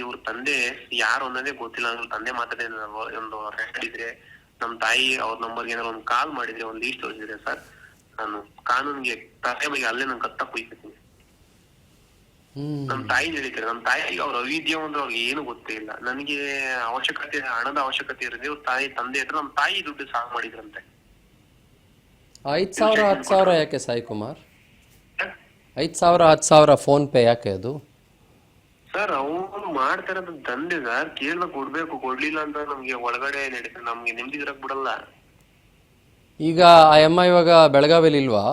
ಇವ್ರ ತಂದೆ ಯಾರು ಅನ್ನೋದೇ ಗೊತ್ತಿಲ್ಲ. ತಂದೆ ಮಾತಾಡಿದ ಒಂದು ರೆಕಾರ್ಡ್ ಇದ್ರೆ, ನಮ್ ತಾಯಿ ಅವ್ರ ನಂಬರ್ಗೆ ಏನಾದ್ರು ಒಂದು ಕಾಲ್ ಮಾಡಿದ್ರೆ ಒಂದು ಲೀಸ್ಟ್ ತೋರಿಸಿದ್ರೆ ಸರ್, ನಾನು ಕಾನೂನಿಗೆ ತಲೆಮಗೆ ಅಲ್ಲೇ ನಾನು ಕತ್ತ ಕುಯ್ತೀನಿ. ನಮ್ ತಾಯಿ ನಡೀತಾರೆ. ನಮ್ ತಾಯಿಗೆ ಅವ್ರ ಅವಿದ್ಯ ಅಂದ್ರೆ ಅವ್ರಿಗೆ ಏನು ಗೊತ್ತೇ ಇಲ್ಲ. ನನಗೆ ಹಣದ ಅವಶ್ಯಕತೆ ಇರೋದೇ ಇವ್ರ ತಂದೆ ಹತ್ರ ನಮ್ ತಾಯಿ ದುಡ್ಡು ಸಾಲ ಮಾಡಿದ್ರಂತೆ. 5,000 10,000 ಯಾಕೆ ಸಾಯಿ ಕುಮಾರ್? 5,000 10,000 ಫೋನ್ ಪೇ ಯಾಕೆ ಅದು? ಸರ್ ಅವನು ಮಾಡ್ತಾ ಇರೋದು ದಂಧೆ ಸರ್. ಕೇಳ ಕೊಡ್ಬೇಕು, ಕೊಡ್ಲಿಲ್ಲ ಅಂತ ನಮ್ಗೆ ಒಳಗಡೆ ನಡೀತದೆ, ನಮ್ಗೆ ನೆಮ್ಮದಿರಕ್ ಬಿಡಲ್ಲ. ಈಗ ಆ ಅಮ್ಮ ಇವಾಗ ಬೆಳಗಾವಿಲಿ ಇಲ್ವಾ?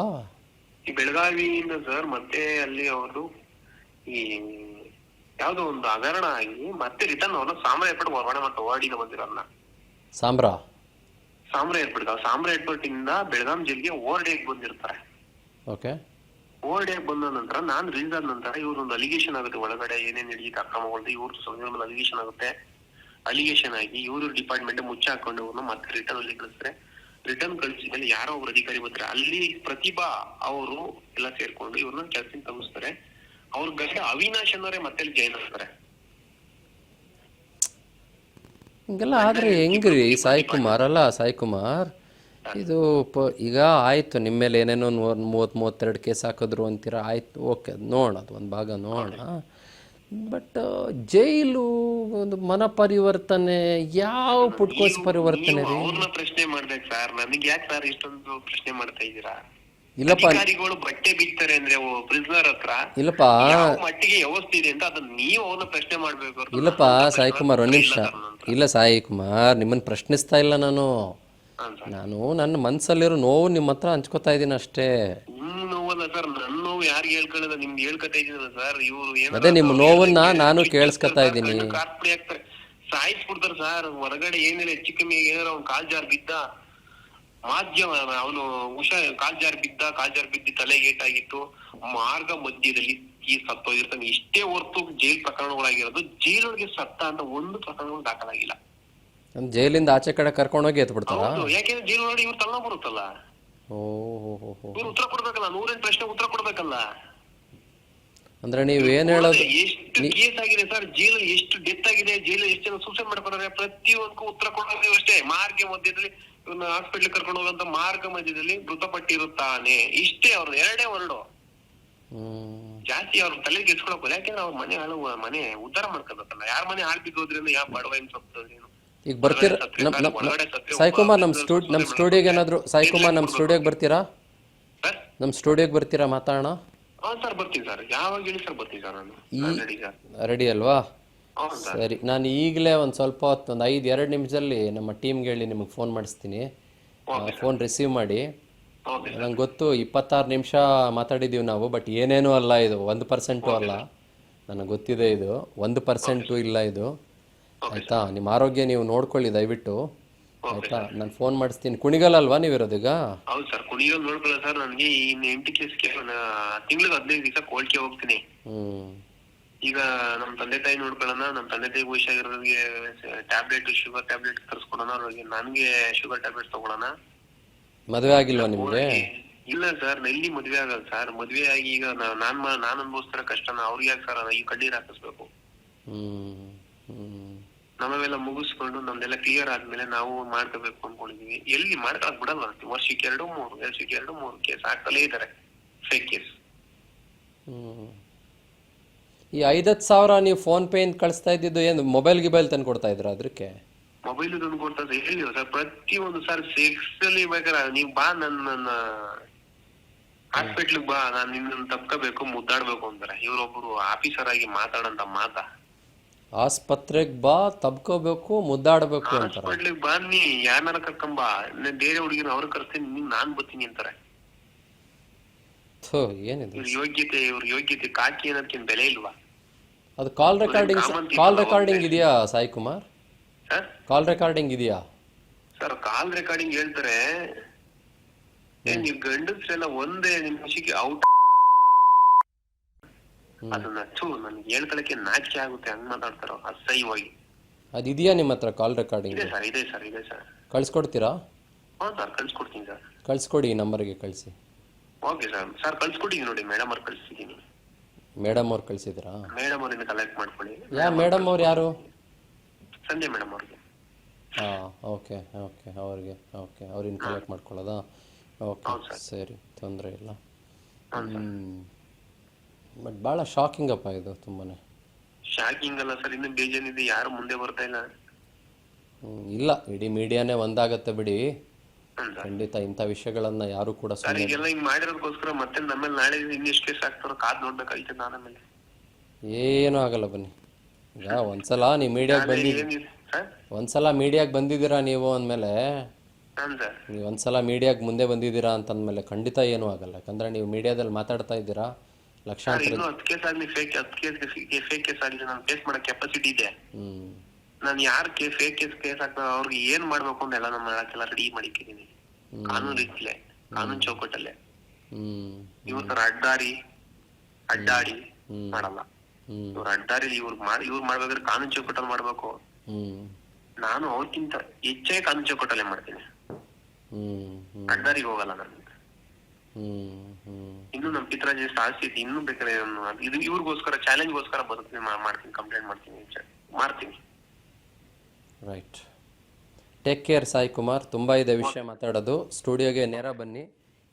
ಈ ಬೆಳಗಾವಿಯಿಂದ ಸರ್ ಮತ್ತೆ ಅಲ್ಲಿ ಅವರು ಈ ಯಾವ್ದೋ ಒಂದು ಹಗರಣ ಆಗಿ ಮತ್ತೆ ರಿಟರ್ನ್ ಅವ್ರನ್ನ ಸಾಮ್ರಾ ಏರ್ಪೋರ್ಟ್ ಹೊರಗಡೆ ಮತ್ತೆ ಓಡಿನ ಬಂದಿರಲ್ಲ. ಸಾಮ್ರಾ ಏರ್ಪೋರ್ಟ್ ಇಂದ ಬೆಳಗಾಂ ಜಿಲ್ಲೆಗೆ ಓವರ್ಡೇಗ್ ಬಂದಿರ್ತಾರೆ. ಓಕೆ, ಓವರ್ಡೇಗ್ ಬಂದ ನಂತರ ನಾನ್ ರಿಲೀಸ್ ಆದ ನಂತರ ಇವ್ರೊಂದು ಅಲಿಗೇಷನ್ ಆಗುತ್ತೆ, ಒಳಗಡೆ ಏನೇನ್ ನಡೆಯುತ್ತೆ ಅಕ್ರಮಗಳು, ಇವ್ರದ್ದು ಸಂಘದ ಮೇಲೆ ಅಲಿಗೇಷನ್ ಆಗುತ್ತೆ. ಅಲಿಗೇಷನ್ ಆಗಿ ಇವರು ಡಿಪಾರ್ಟ್ಮೆಂಟ್ ಮುಚ್ಚಿ ಹಾಕೊಂಡು ಇವ್ರನ್ನ ಮತ್ತೆ ರಿಟರ್ನ್ ಅಲ್ಲಿ ಕಳಿಸ್ತಾರೆ. ರಿಟರ್ನ್ ಕಳಿಸಿದ್ಮೇಲೆ ಯಾರೋ ಒಬ್ರು ಅಧಿಕಾರಿ ಬರ್ತಾರೆ. ಅಲ್ಲಿ ಪ್ರತಿಭಾ ಅವರು ಎಲ್ಲ ಸೇರ್ಕೊಂಡು ಇವ್ರನ್ನ ಕೆಲಸದಿಂದ ತಗಿಸ್ತಾರೆ. ಅವ್ರ ಗಂಡ ಅವಿನಾಶ್ ಅನ್ನೋರೇ ಮತ್ತೆ ಜಾಯ್ನ್ ಆಗ್ತಾರೆ. ಹಿಂಗೆಲ್ಲ ಆದ್ರೆ ಹೆಂಗ್ರಿ ಸಾಯಿ ಕುಮಾರ್? ಇದು ಈಗ ಆಯಿತು, ನಿಮ್ಮ ಮೇಲೆ ಏನೇನೋ 30-32 ಕೇಸ್ ಹಾಕಿದ್ರು ಅಂತೀರ, ಆಯಿತು, ಓಕೆ, ಅದು ನೋಡೋಣ, ಅದು ಒಂದು ಭಾಗ ನೋಡೋಣ. ಬಟ್ ಜೈಲು ಒಂದು ಮನ ಪರಿವರ್ತನೆ, ಯಾವ ಪುಟ್ಕೋಸ್ ಪರಿವರ್ತನೆ ರೀ? ಅವ್ರನ್ನ ಪ್ರಶ್ನೆ ಮಾಡ್ಬೇಕು ಸರ್, ನನಗೆ ಯಾಕೆ ಸರ್ ಇಷ್ಟೊಂದು ಪ್ರಶ್ನೆ ಮಾಡ್ತಾ ಇದ್ದೀರಾ? ಇಲ್ಲಪ್ಪ, ಅಧಿಕಾರಿಗಳು ಬಟ್ಟೆ ಬಿಡ್ತಾರೆ ಅಂದ್ರೆ ಪ್ರಿಸನರ್ ಹತ್ರ ಇಲ್ಲಪ್ಪ, ಯಾವ ಮಟ್ಟಿಗೆ ವ್ಯವಸ್ಥೆ ಇದೆ ಅಂತ ಅದನ್ನ ನೀವು ಅವ್ರನ್ನ ಪ್ರಶ್ನೆ ಮಾಡ್ಬೇಕು. ಇಲ್ಲಪ್ಪ ಸಾಯಿ ಕುಮಾರ್, ಒಂದು ನಿಮಿಷ. ಇಲ್ಲ ಸಾಯಿ ಕುಮಾರ್, ನಿಮ್ಮನ್ನು ಪ್ರಶ್ನಿಸ್ತಾ ಇಲ್ಲ ನಾನು. ನನ್ನ ಮನಸ್ಸಲ್ಲಿರೋ ನೋವು ನಿಮ್ಮ ಹತ್ರ ಹಂಚ್ಕೋತಾ ಇದ್ದೀನಿ ಅಷ್ಟೇ. ನಿಮ್ ನೋವಲ್ಲ ಸರ್, ನನ್ನ ನೋವು ಯಾರಿಗೆ ಹೇಳ್ಕೊಳ್ಳೋದ? ನಿಮ್ಗೆ ಹೇಳ್ಕೊತಾ ಇದ್ದೀನಲ್ಲ ಸರ್. ಇವ್ರು ಅದೇ ನಿಮ್ಮ ನೋವನ್ನ ನಾನು ಕೇಳಿಸ್ಕೊತಾ ಇದ್ದೀನಿ. ಕಾರ್ಪಡಿ ಆಗ್ತಾರೆ, ಸಾಯಿಸ್ಬಿಡ್ತಾರೆ ಸರ್. ಹೊರಗಡೆ ಏನಿಲ್ಲ, ಹೆಚ್ಚು ಕಮ್ಮಿ ಏನಾರ ಅವ್ನು ಕಾಲ್ ಜಾರ್ ಬಿದ್ದ, ಮಾಧ್ಯಮ ಅವನು ಕಾಲ್ ಜಾರ್ ಬಿದ್ದು ತಲೆಗೆ ಏಟಾಗಿತ್ತು, ಮಾರ್ಗ ಮಧ್ಯದಲ್ಲಿ ಈ ಸತ್ತೋಗಿರ್ತಾನೆ. ಇಷ್ಟೇ ಹೊರ್ತು ಜೈಲ್ ಪ್ರಕರಣಗಳಾಗಿರೋದು. ಜೈಲೊಳಗೆ ಸತ್ತ ಅಂತ ಒಂದು ಪ್ರಕರಣಗಳು ದಾಖಲಾಗಿಲ್ಲ. ಜೈಲಿಂದ ಆಚೆ ಕಡೆ ಕರ್ಕೊಂಡೋಗಿ ಎತ್ಬಿಡ್ತಾರ. ಯಾಕೆಂದ್ರೆ ಜೈಲ್ ಒಳಗೆ ಇವ್ರು ತಲ್ಲ ಬರುತ್ತಲ್ಲ, ಇವ್ರು ಉತ್ತರ ಕೊಡ್ಬೇಕಲ್ಲ, 108 ಪ್ರಶ್ನೆ ಉತ್ತರ ಕೊಡ್ಬೇಕಲ್ಲ. ಅಂದ್ರೆ ನೀವ್ ಏನ್ ಹೇಳೋದು? ಎಷ್ಟು ಕೇಸ್ ಆಗಿದೆ ಸರ್, ಜೈಲಲ್ಲಿ ಎಷ್ಟು ಡೆತ್ ಆಗಿದೆ, ಜೈಲಲ್ಲಿ ಎಷ್ಟು ಜನ ಸೂಸೈಡ್ ಮಾಡ್ಕೊಂಡ್ರೆ, ಪ್ರತಿಯೊಂದಕ್ಕೂ ಉತ್ತರ ಕೊಡೋದು ಅಷ್ಟೇ. ಮಾರ್ಗ ಮಧ್ಯದಲ್ಲಿ ಇವನ್ನ ಹಾಸ್ಪಿಟ್ಲ್ ಕರ್ಕೊಂಡು ಹೋಗಂತ ಮಾರ್ಗ ಮಧ್ಯದಲ್ಲಿ ಮೃತಪಟ್ಟಿರುತ್ತಾನೆ, ಇಷ್ಟೇ. ಅವ್ರ ಎರಡೇ ವರ್ಡು, ಜಾಸ್ತಿ ಅವ್ರ ತಲೆ ಕೆಡ್ಸ್ಕೊಳಕ್. ಯಾಕೆಂದ್ರೆ ಅವ್ರ ಮನೆ ಉದ್ಧಾರ ಮಾಡ್ಕೋಬೇಕಲ್ಲ. ಯಾರ ಮನೆ ಹಾಳ್ ಬಿದ್ದೋದ್ರಿಂದ ಯಾವ ಬಡವ ಹೆಂಗ್ ಸತ್ತೋದ್ರೇನು? ಈಗ ಬರ್ತೀರಾ ಸಾಯಿ ಕುಮಾರ್? ನಮ್ ಸ್ಟುಡಿಯೋಗೆ ಏನಾದ್ರು, ಸಾಯಿ ಕುಮಾರ್ ನಮ್ ಸ್ಟುಡಿಯೋಗೆ ಬರ್ತೀರಾ? ನಮ್ ಸ್ಟುಡಿಯೋಗೆ ಬರ್ತೀರಾ, ಮಾತಾಡೋಣ? ಸರ್ ಬರ್ತೀನಿ ಸರ್, ಯಾವಾಗ ಹೇಳಿ ಸರ್, ಬರ್ತೀನಿ ಸರ್. ನಾನು ರೆಡಿ ಅಲ್ವಾ? ಸರಿ, ನಾನು ಈಗಲೇ ಒಂದು ಸ್ವಲ್ಪ ಹೊತ್ತು, ಒಂದು 2 ನಿಮಿಷದಲ್ಲಿ ನಮ್ಮ ಟೀಮ್ಗೆ ಹೇಳಿ ನಿಮಗೆ ಫೋನ್ ಮಾಡಿಸ್ತೀನಿ. ಫೋನ್ ರಿಸೀವ್ ಮಾಡಿ. ನಂಗೆ ಗೊತ್ತು 26 ನಿಮಿಷ ಮಾತಾಡಿದ್ದೀವಿ ನಾವು, ಬಟ್ ಏನೇನೂ ಅಲ್ಲ ಇದು, 1% ಅಲ್ಲ. ನನಗೆ ಗೊತ್ತಿದೆ ಇದು 1% ಇಲ್ಲ ಇದು, ಆಯಿತಾ? ನಿಮ್ಮ ಆರೋಗ್ಯ ನೀವು ನೋಡ್ಕೊಳ್ಳಿ ದಯವಿಟ್ಟು, ಆಯಿತಾ? ನಾನು ಫೋನ್ ಮಾಡಿಸ್ತೀನಿ. ಕುಣಿಗಲ್ ಅಲ್ವಾ ನೀವಿರೋದೀಗ? ಹೌದು ಸರ್, ಕುಣಿಗಲ್ ನೋಡ್ಕೊಳ್ಳ ಸರ್. ನನಗೆ ಇನ್ನು 8 ಕೇಸ್ಗೆ ತಿಂಗಳಿಗೆ 15 ದಿವಸ ಕೋಲ್ಕೆ ಹೋಗ್ತೀನಿ. ಈಗ ನಮ್ಮ ತಂದೆ ತಾಯಿ ನೋಡ್ಕೊಳ್ಳೋಣ, ನಮ್ಮ ತಂದೆ ತಾಯಿಗೆ ಹುಷಾಗಿರೋರಿಗೆ ಟ್ಯಾಬ್ಲೆಟ್, ಶುಗರ್ ಟ್ಯಾಬ್ಲೆಟ್ ತರಿಸ್ಕೊಳೋಣ, ಅವ್ರಿಗೆ ನನಗೆ ಶುಗರ್ ಟ್ಯಾಬ್ಲೆಟ್ ತಗೊಳ್ಳೋಣ. ಮದುವೆ ಆಗಿಲ್ವಾ ನಿಮಗೆ? ಇಲ್ಲ ಸರ್, ಎಲ್ಲಿ ಮದ್ವೆ ಆಗಲ್ಲ ಸರ್. ಮದ್ವೆ ಆಗಿ ಈಗ ನಾನ್ ಅನುಭವಿಸ್ತಾರ ಕಷ್ಟನ ಅವ್ರಿಗೆ ಯಾಕೆ ಸರ್ ಈ ಕಣ್ಣೀರ್ ಹಾಕಿಸ್ಬೇಕು? ನಮ್ಮವೆಲ್ಲ ಮುಗಿಸ್ಕೊಂಡು ನಮ್ದೆಲ್ಲ ಕ್ಲಿಯರ್ ಆದ್ಮೇಲೆ ನಾವು ಮಾಡ್ಕೋಬೇಕು ಅನ್ಕೊಂಡಿದೀವಿ. ಎಲ್ಲಿ ಮಾಡ್ಕೊಳಕ್ ಬಿಡಲ್ಲ. ವರ್ಷಕ್ಕೆ 2-3 ಕೇಸ್ ಹಾಕ್ತಲೇ ಇದಾರೆ, ಫೇಕ್ ಕೇಸ್. ಈ 5-10 ಸಾವಿರ ನೀವು ಫೋನ್ ಪೇ ಇಂದ ಕಳಿಸ್ತಾ ಇದ್ದಿದ್ದು ಏನು ಮೊಬೈಲ್ ತಂದು ಕೊಡ್ತಾ ಇದ್ರ? ಅದಕ್ಕೆ ಮೊಬೈಲ್ ತಂದು ಕೊಡ್ತಾ ಹೇಳಿಲ್ಲ ಸರ್. ಪ್ರತಿಯೊಂದು ಸರ್ ಸೆಕ್ಸ್ ಅಲ್ಲಿ ಬೇಕಾರೆ ನೀವ್ ಬಾ, ನನ್ನ ಹಾಸ್ಪಿಟ್ಲಿಗೆ ಬಾ, ನಾನ್ ನಿನ್ನ ತಪ್ಕೋಬೇಕು, ಮುದ್ದಾಡ್ಬೇಕು ಅಂತಾರೆ. ಇವ್ರೊಬ್ರು ಆಫೀಸರ್ ಆಗಿ ಮಾತಾಡಂತ ಮಾತಾ. ಆಸ್ಪತ್ರೆಗೆ ಬಾ, ತಬ್ಕೋಬೇಕು, ಮುದ್ದಾಡಬೇಕು ಅಂತಾರೆ. ಹಾಸ್ಪಿಟ್ಲಿಗೆ ಬಾ, ನೀ ಯಾರನ್ನಾರ ಕರ್ಕೊಂಬಾ, ಬೇರೆ ಹುಡುಗಿನ ಅವ್ರು ಕರ್ಸ್ತೀನಿ, ನಾನ್ ಬರ್ತೀನಿ ಅಂತಾರೆ. ಏನಿದೆ ಇವ್ರ ಯೋಗ್ಯತೆ ಕಾಕಿ ಅನ್ನೋದಕ್ಕಿಂತ ಬೆಲೆ ಇಲ್ವಾ? ಅದು ಕಾಲ್ ರೆಕಾರ್ಡಿಂಗ್ ಇದೆಯಾ ಸಾಯಿ ಕುಮಾರ್? ಕಾಲ್ ರೆಕಾರ್ಡಿಂಗ್ ಇದೆಯಾ ಸರ್? ಕಾಲ್ ರೆಕಾರ್ಡಿಂಗ್ ಹೇಳ್ತಾರೆ, ನೀವ್ ಗಂಡಸ್ರೆಲ್ಲ ಒಂದೇ ನಿಮಿಷಕ್ಕೆ ಔಟ್. ಅದನ್ನ ನನ್ಗೆ ಹೇಳ್ಕೊಳಕ್ಕೆ ನಾಚಿಕೆ ಆಗುತ್ತೆ, ಹಂಗ್ ಮಾತಾಡ್ತಾರ ಅಸಹ್ಯವಾಗಿ. ಅದಿದೆಯಾ ನಿಮ್ಮ ಹತ್ರ ಕಾಲ್ ರೆಕಾರ್ಡಿಂಗ್? ಇದೆ ಸರ್. ಕಳ್ಸ್ಕೊಡ್ತೀರಾ? ಹಾ ಸರ್, ಕಳ್ಸ್ಕೊಡ್ತೀನಿ ಸರ್. ಕಳ್ಸ್ಕೊಡಿ, ಈ ನಂಬರ್ಗೆ ಕಳಿಸಿ. ಓಕೆ ಸರ್ ಕಳ್ಸ್ಕೊಟ್ಟಿದ್ದೀನಿ ನೋಡಿ, ಮೇಡಮ್ ಅವ್ರು ಕಳ್ಸಿದ್ದೀನಿ. ಮೇಡಮ್ ಅವ್ರು ಕಳ್ಸಿದ್ರಾ? ಮೇಡಮ್ ಅವ್ರಿಂದ ಕಲೆಕ್ಟ್ ಮಾಡ್ಕೊಳ್ಳಿ. ಮೇಡಮ್ ಅವ್ರು ಯಾರು? ಸಂಜಯ್ ಮೇಡಮ್ ಅವ್ರಿಗೆ. ಓಕೆ ಅವ್ರಿಂದ ಕಲೆಕ್ಟ್ ಮಾಡ್ಕೊಳ್ಳೋದಾ? ಓಕೆ, ಸರಿ, ತೊಂದರೆ ಇಲ್ಲ. ಬಟ್ ಭಾಳ ಶಾಕಿಂಗ್ ಅಪ್ಪ ಇದು, ತುಂಬಾನೇ ಶಾಕಿಂಗ್ ಅಲ್ಲ ಸರ್, ಇನ್ನೂ ಬೇಜಾನಿದೆ, ಯಾರು ಮುಂದೆ ಬರ್ತಾ ಇಲ್ಲ. ಇಲ್ಲ, ಇಡೀ ಮೀಡಿಯಾನೇ ಒಂದಾಗತ್ತೆ ಬಿಡಿ, ಖಂಡಿತ. ಇಂಥ ವಿಷಯಗಳನ್ನ ಯಾರು ಕೂಡ ಈಗೆಲ್ಲ ಹಿಂಗ್ ಮಾಡಿರೋದಕ್ಕೋಸ್ಕರ ಮತ್ತೆ ನಮ್ಮಲ್ಲಿ ನಾಳೆ ಇನ್ನೆಷ್ಟು ಕೇಸ್ ಆಗ್ತಾರೋ ಕಾದ್ ನೋಡ್ಬೇಕಾಯ್ತು. ನಾನಮೇಲೆ ಏನೂ ಆಗಲ್ಲ, ಬನ್ನಿ. ಈಗ ಒಂದ್ಸಲ ನೀವು ಮೀಡಿಯಾಗೆ ಬಂದಿದ್ದೀರಾ ನೀವು ಅಂದಮೇಲೆ, ನೀವು ಒಂದ್ಸಲ ಮೀಡಿಯಾಗೆ ಮುಂದೆ ಬಂದಿದ್ದೀರಾ ಅಂತಂದ್ಮೇಲೆ ಖಂಡಿತ ಏನೂ ಆಗಲ್ಲ. ಯಾಕಂದ್ರೆ ನೀವು ಮೀಡಿಯಾದಲ್ಲಿ ಮಾತಾಡ್ತಾ ಇದ್ದೀರಾ, ಲಕ್ಷಾಂತರ. 10 ಕೇಸ್ ಆಗಲಿ, ಫೇಕ್ ಕೇಸ್ ಆಗಲಿ, ನಾನು ಫೇಸ್ ಮಾಡೋ ಕೆಪಾಸಿಟಿ ಇದೆ. ನಾನು ಯಾರು ಫೇಕ್ ಕೇಸ್ ಆಗ್ತಾರ ಅವ್ರಿಗೆ ಏನ್ ಮಾಡ್ಬೇಕು ಅಂತ ಎಲ್ಲ ನಮ್ಮ ರೆಡಿ ಮಾಡಿದ್ದೀನಿ, ಕಾನೂನು ರೀತಿಲೇ, ಕಾನೂನು ಚೌಕಟ್ಟಲ್ಲೇ. ಇವ್ರ ತರ ಅಡ್ಡಾಡಿ ಮಾಡಲ್ಲ. ಇವ್ರ ಅಡ್ಡಾರಿ ಇವ್ರು ಮಾಡ್ಬೇಕಾದ್ರೆ ಕಾನೂನು ಚೌಕಟ್ಟಲ್ಲಿ ಮಾಡ್ಬೇಕು. ನಾನು ಅವ್ರಕ್ಕಿಂತ ಹೆಚ್ಚಾಗಿ ಕಾನೂನು ಚೌಕಟ್ಟಲ್ಲೇ ಮಾಡ್ತೀನಿ, ಅಡ್ಡಾರಿಗೆ ಹೋಗಲ್ಲ ನಾನು. ಇನ್ನು ನಮ್ ಪಿತ್ರಾಜಿ ಆಸ್ತಿ ಐತಿ, ಇನ್ನೂ ಬೇಕಾದ್ರೆ ಇದು ಇವ್ರಿಗೋಸ್ಕರ ಚಾಲೆಂಜ್ಗೋಸ್ಕರ ಬರುತ್ತೆ, ಮಾಡ್ತೀನಿ, ಕಂಪ್ಲೇಂಟ್ ಮಾಡ್ತೀನಿ. Right. Take care Sai Kumar. ತುಂಬ ಇದೆ ವಿಷಯ ಮಾತಾಡೋದು. ಸ್ಟುಡಿಯೋಗೆ ನೇರ ಬನ್ನಿ.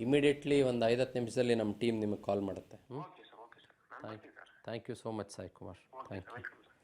ಇಮಿಡಿಯೇಟ್ಲಿ ಒಂದು 5-10 ನಿಮಿಷದಲ್ಲಿ ನಮ್ಮ ಟೀಮ್ ನಿಮಗೆ ಕಾಲ್ ಮಾಡುತ್ತೆ. ಓಕೆ ಸರ್, ಓಕೆ ಸರ್, ನಾನು ಬರ್ತೀನಿ sir. Thank you so much Sai Kumar. Thank you. Welcome sir.